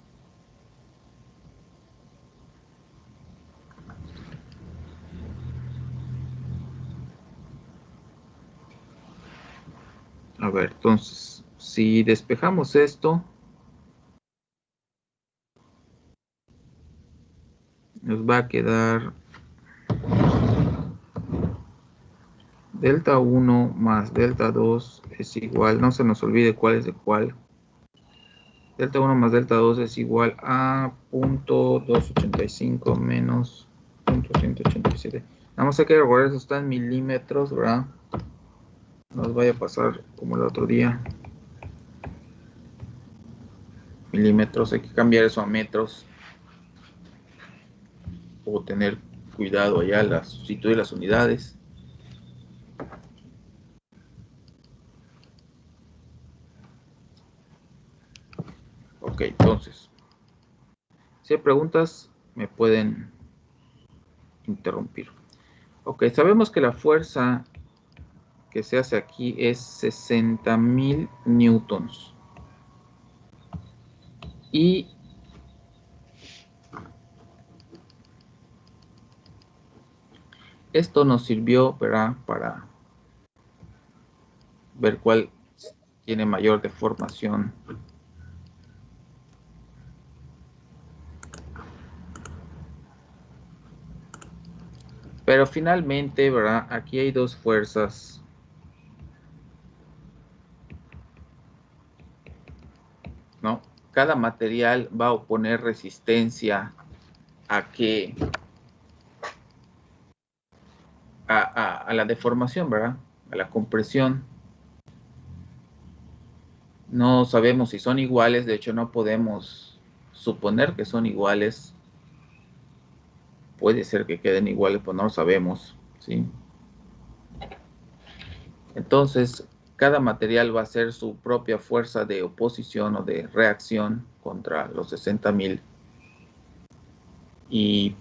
A ver, entonces, si despejamos esto, nos va a quedar delta 1 más delta 2 es igual, no se nos olvide cuál es de cuál. Delta 1 más delta 2 es igual a 0.285 menos 0.187. Nada más hay que recordar, eso está en milímetros, ¿verdad? No nos vaya a pasar como el otro día. Milímetros, hay que cambiar eso a metros. O tener cuidado allá al sustituir las unidades. Ok, entonces, si hay preguntas, me pueden interrumpir. Ok, sabemos que la fuerza que se hace aquí es 60.000 newtons. Y esto nos sirvió, ¿verdad?, para ver cuál tiene mayor deformación. Pero finalmente, ¿verdad?, aquí hay dos fuerzas. ¿No? Cada material va a oponer resistencia a que a la deformación, ¿verdad? A la compresión. No sabemos si son iguales, de hecho no podemos suponer que son iguales. Puede ser que queden iguales, pero no lo sabemos, ¿sí? Entonces, cada material va a hacer su propia fuerza de oposición o de reacción contra los 60.000. Y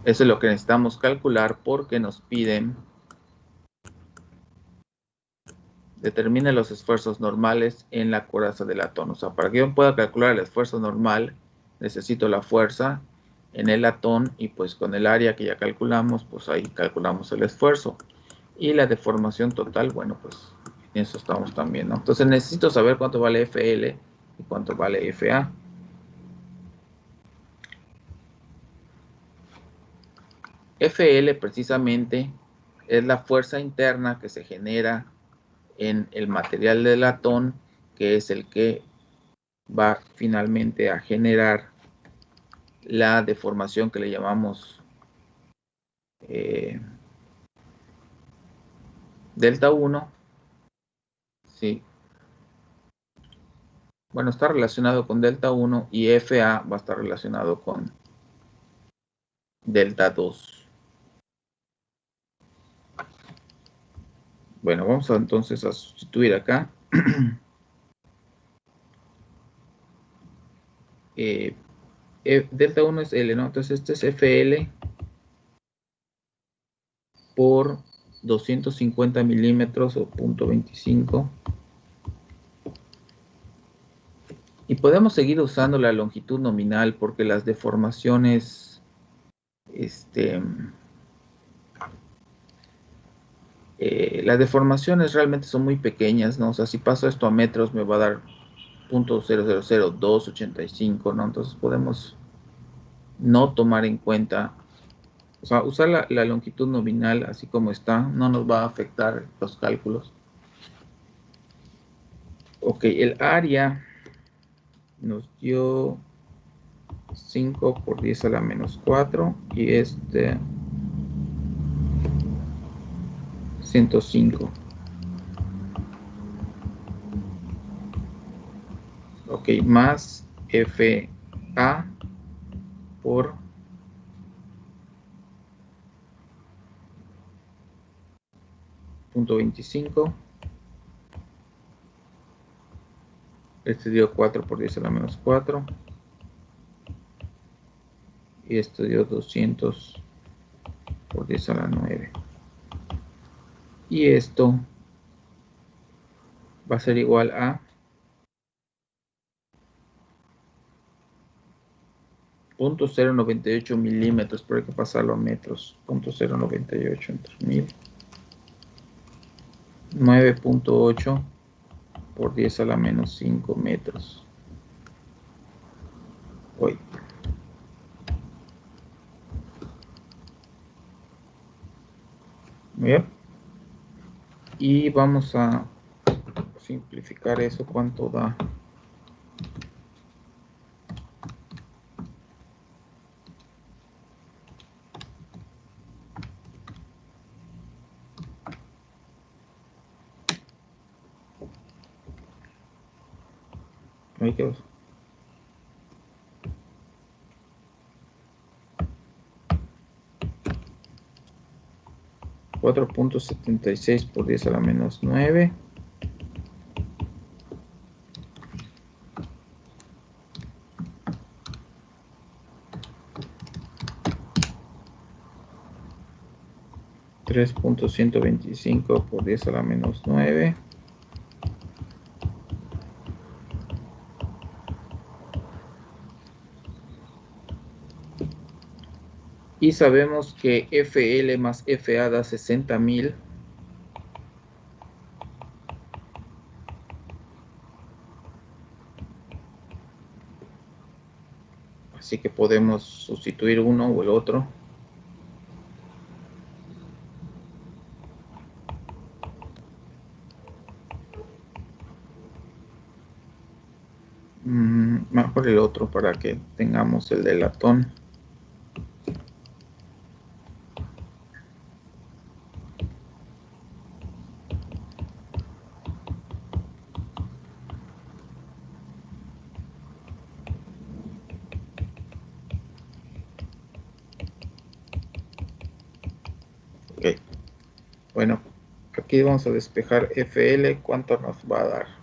eso es lo que necesitamos calcular porque nos piden determine los esfuerzos normales en la coraza del latón. O sea, para que yo pueda calcular el esfuerzo normal, necesito la fuerza en el latón y pues con el área que ya calculamos, pues ahí calculamos el esfuerzo. Y la deformación total, bueno, pues en eso estamos también, ¿no? Entonces necesito saber cuánto vale FL y cuánto vale FA. FL precisamente es la fuerza interna que se genera en el material de latón, que es el que va finalmente a generar la deformación que le llamamos delta 1. Sí. Bueno, está relacionado con delta 1 y FA va a estar relacionado con delta 2. Bueno, vamos entonces a sustituir acá. Delta 1 es L, ¿no? Entonces este es FL por 250 milímetros o 0.25. Y podemos seguir usando la longitud nominal porque las deformaciones las deformaciones realmente son muy pequeñas, ¿no? O sea, si paso esto a metros me va a dar 0.000285, ¿no? Entonces podemos no tomar en cuenta, o sea, usar la longitud nominal así como está, no nos va a afectar los cálculos. Ok, el área nos dio 5 por 10 a la menos 4 y 105. Ok, más FA por 0.25. Este dio 4 por 10 a la menos 4. Y esto dio 200 por 10 a la 9. Y esto va a ser igual a 0.098 milímetros, pero hay que pasarlo a metros. 0.098 entre 1000. 9.8 por 10 a la menos 5 metros. Hoy. Muy bien. Y vamos a simplificar eso. ¿Cuánto da? Ahí quedó. 4.76 por 10 a la menos 9. $3.125 por 10 a la menos 9. Y sabemos que FL más FA da 60,000. Así que podemos sustituir uno o el otro. Mejor el otro para que tengamos el de latón. Ok. Bueno, aquí vamos a despejar FL. ¿Cuánto nos va a dar?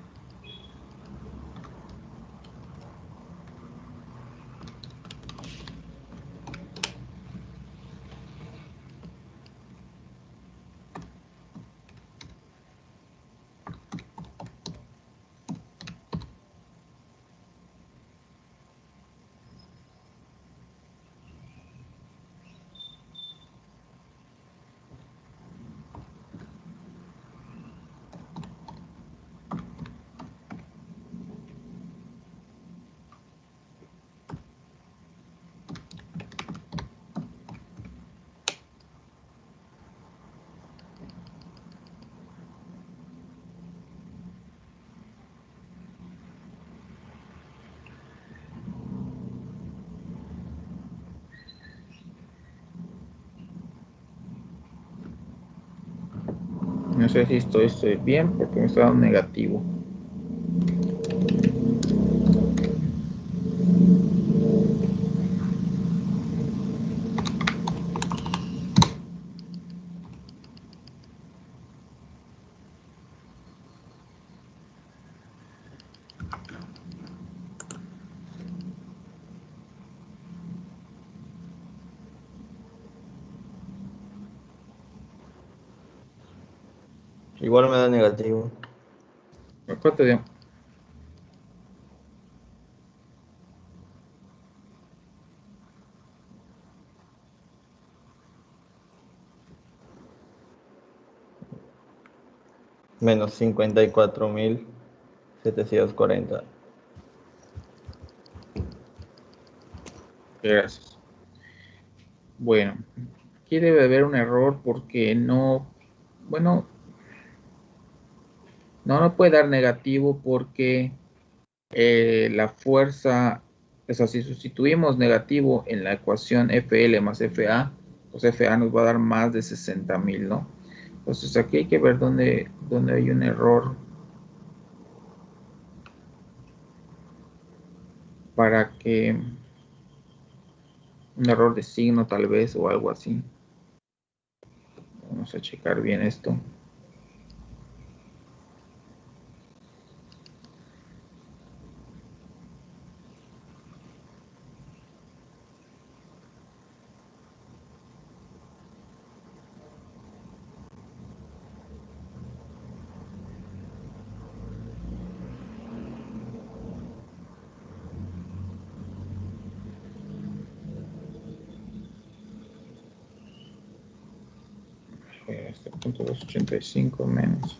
No sé si estoy bien porque me está dando negativo. Igual me da negativo. ¿Cuánto dio? Menos 54.740. Gracias. Bueno, aquí debe haber un error porque no, bueno, no puede dar negativo porque la fuerza, o sea, si sustituimos negativo en la ecuación FL más FA, pues FA nos va a dar más de 60,000, ¿no? Entonces aquí hay que ver dónde hay un error para que, un error de signo tal vez o algo así. Vamos a checar bien esto. Este punto 285 menos.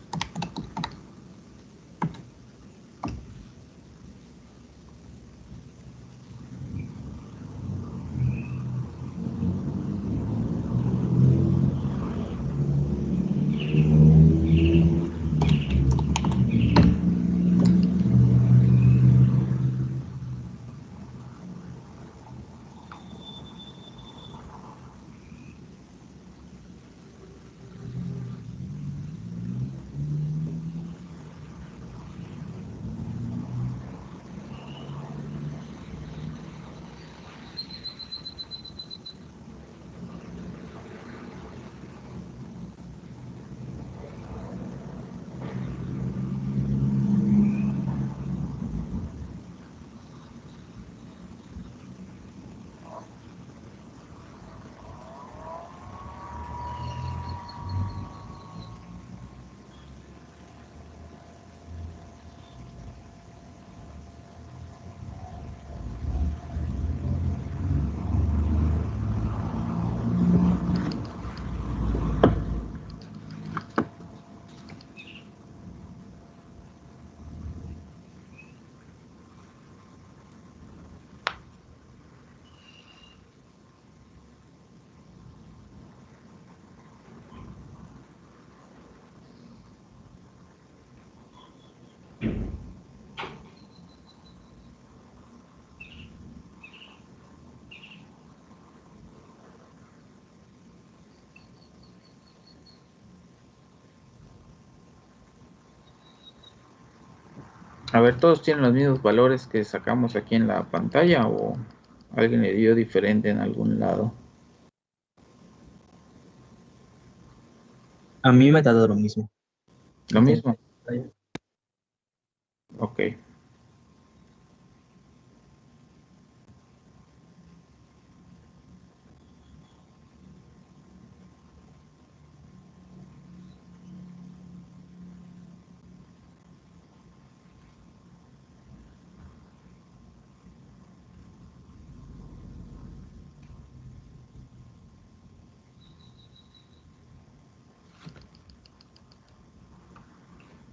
A ver, ¿todos tienen los mismos valores que sacamos aquí en la pantalla o alguien le dio diferente en algún lado? A mí me ha dado lo mismo. ¿Lo mismo? Ok.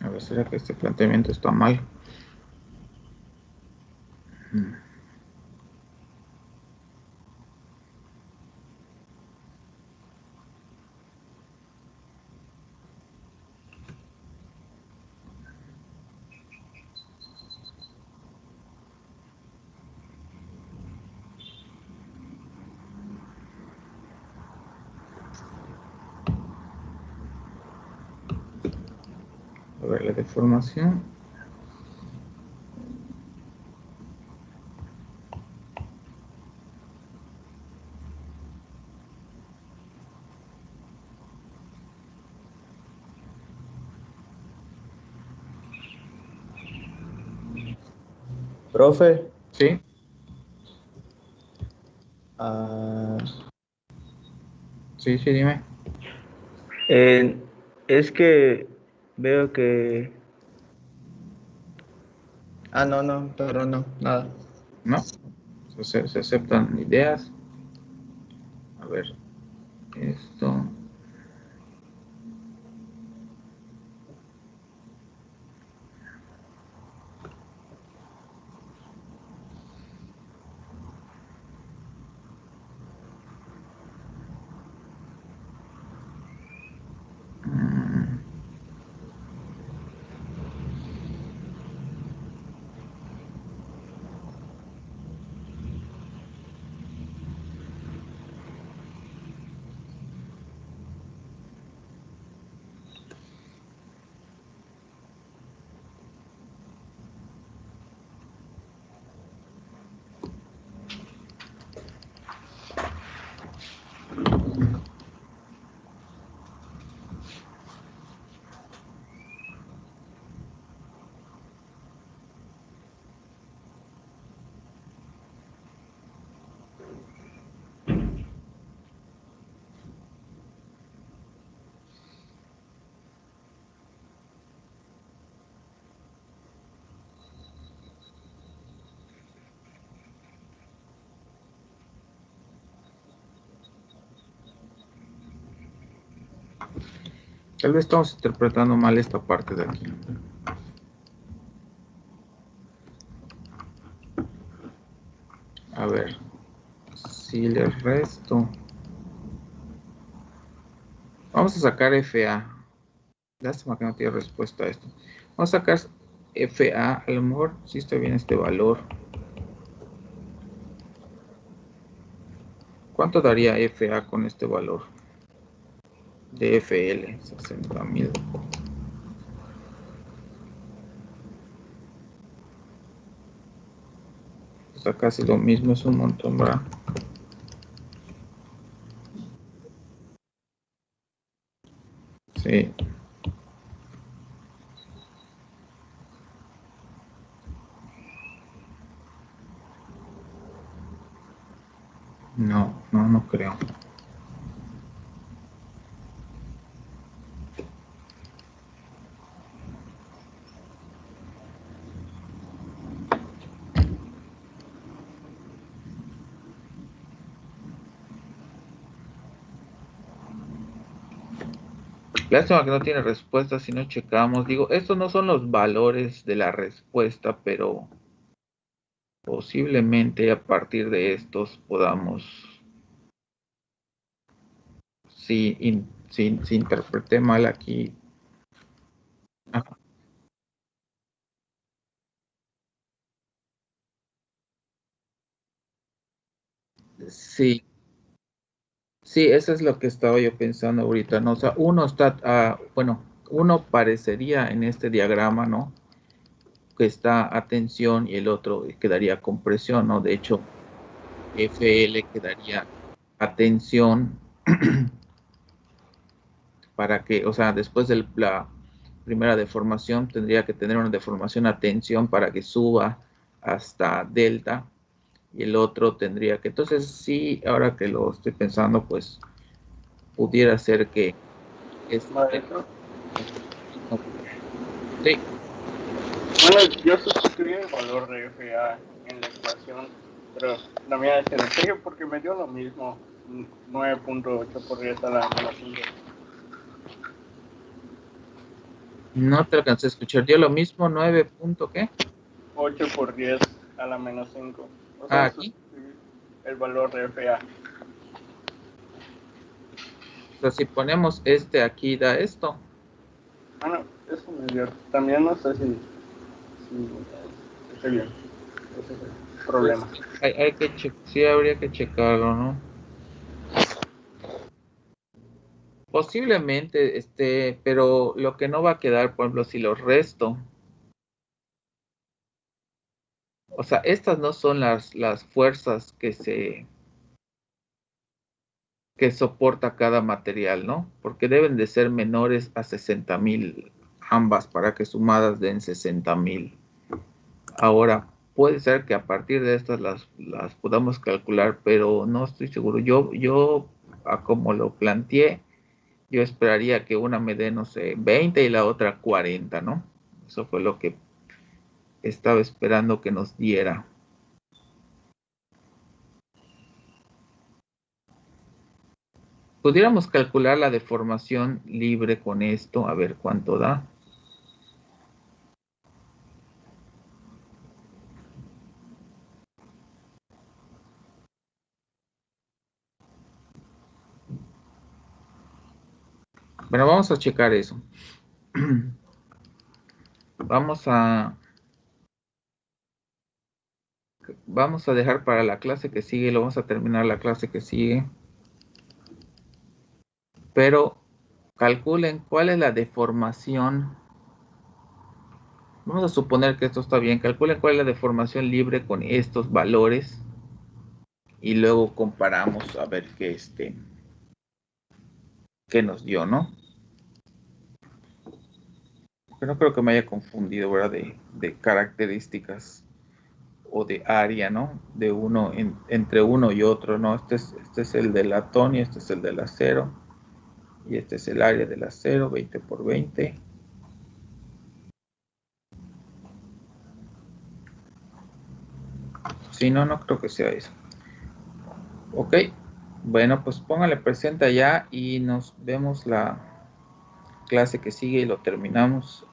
A ver, ¿será que este planteamiento está mal? A ver, la deformación. Profe, ¿Sí? ah, Sí, sí, dime. es que veo que... Ah, no, no, perdón, no, nada. ¿No? Se aceptan ideas. A ver, esto. mm, Tal vez estamos interpretando mal esta parte de aquí. A ver, si le resto, vamos a sacar FA. Lástima que no tiene respuesta a esto. Vamos a sacar FA, a lo mejor sí está bien este valor. ¿Cuánto daría FA con este valor? De FL, 60,000. Está casi lo mismo, es un montón, ¿verdad? Sí. No creo. Lástima que no tiene respuesta si no checamos. Digo, estos no son los valores de la respuesta, pero posiblemente a partir de estos podamos, si interpreté mal aquí. Ajá. Sí, sí, eso es lo que estaba yo pensando ahorita, ¿no? O sea, uno está, bueno, uno parecería en este diagrama, ¿no? Que está a tensión y el otro quedaría con presión, ¿no? De hecho, FL quedaría a tensión para que, o sea, después de la primera deformación tendría que tener una deformación a tensión para que suba hasta delta y el otro tendría que, entonces sí, ahora que lo estoy pensando, pues pudiera ser que Maestro. Sí. Bueno, yo sustituí el valor de FA en la ecuación, pero la mía es sencilla porque me dio lo mismo, 9.8 por 10 a la menos 5. No te alcancé a escuchar. ¿Dio lo mismo 9 punto qué? 8 por 10 a la menos 5. O sea, aquí. El valor de FA. O sea, si ponemos este aquí, da esto. Bueno, eso me dio. También no sé si estoy bien. Ese es el problema. Pues, hay que sí, habría que checarlo, ¿no? Posiblemente, pero lo que no va a quedar, por ejemplo, si lo resto. O sea, estas no son las fuerzas que soporta cada material, ¿no? Porque deben de ser menores a 60,000 ambas para que sumadas den 60,000. Ahora, puede ser que a partir de estas las podamos calcular, pero no estoy seguro. Yo a como lo planteé, yo esperaría que una me dé, no sé, 20 y la otra 40, ¿no? Eso fue lo que estaba esperando que nos diera. Pudiéramos calcular la deformación libre con esto, a ver cuánto da. Bueno, vamos a checar eso. Vamos a dejar para la clase que sigue, lo vamos a terminar la clase que sigue. Pero calculen cuál es la deformación. Vamos a suponer que esto está bien. Calculen cuál es la deformación libre con estos valores. Y luego comparamos a ver qué nos dio, ¿no? Pero no creo que me haya confundido, ¿verdad? De características o de área, ¿no? De uno, entre uno y otro, ¿no? Este es el del latón y este es el del acero. Y este es el área del acero, 20 por 20. Si no, no creo que sea eso. Ok. Bueno, pues póngale presente allá y nos vemos clase que sigue y lo terminamos.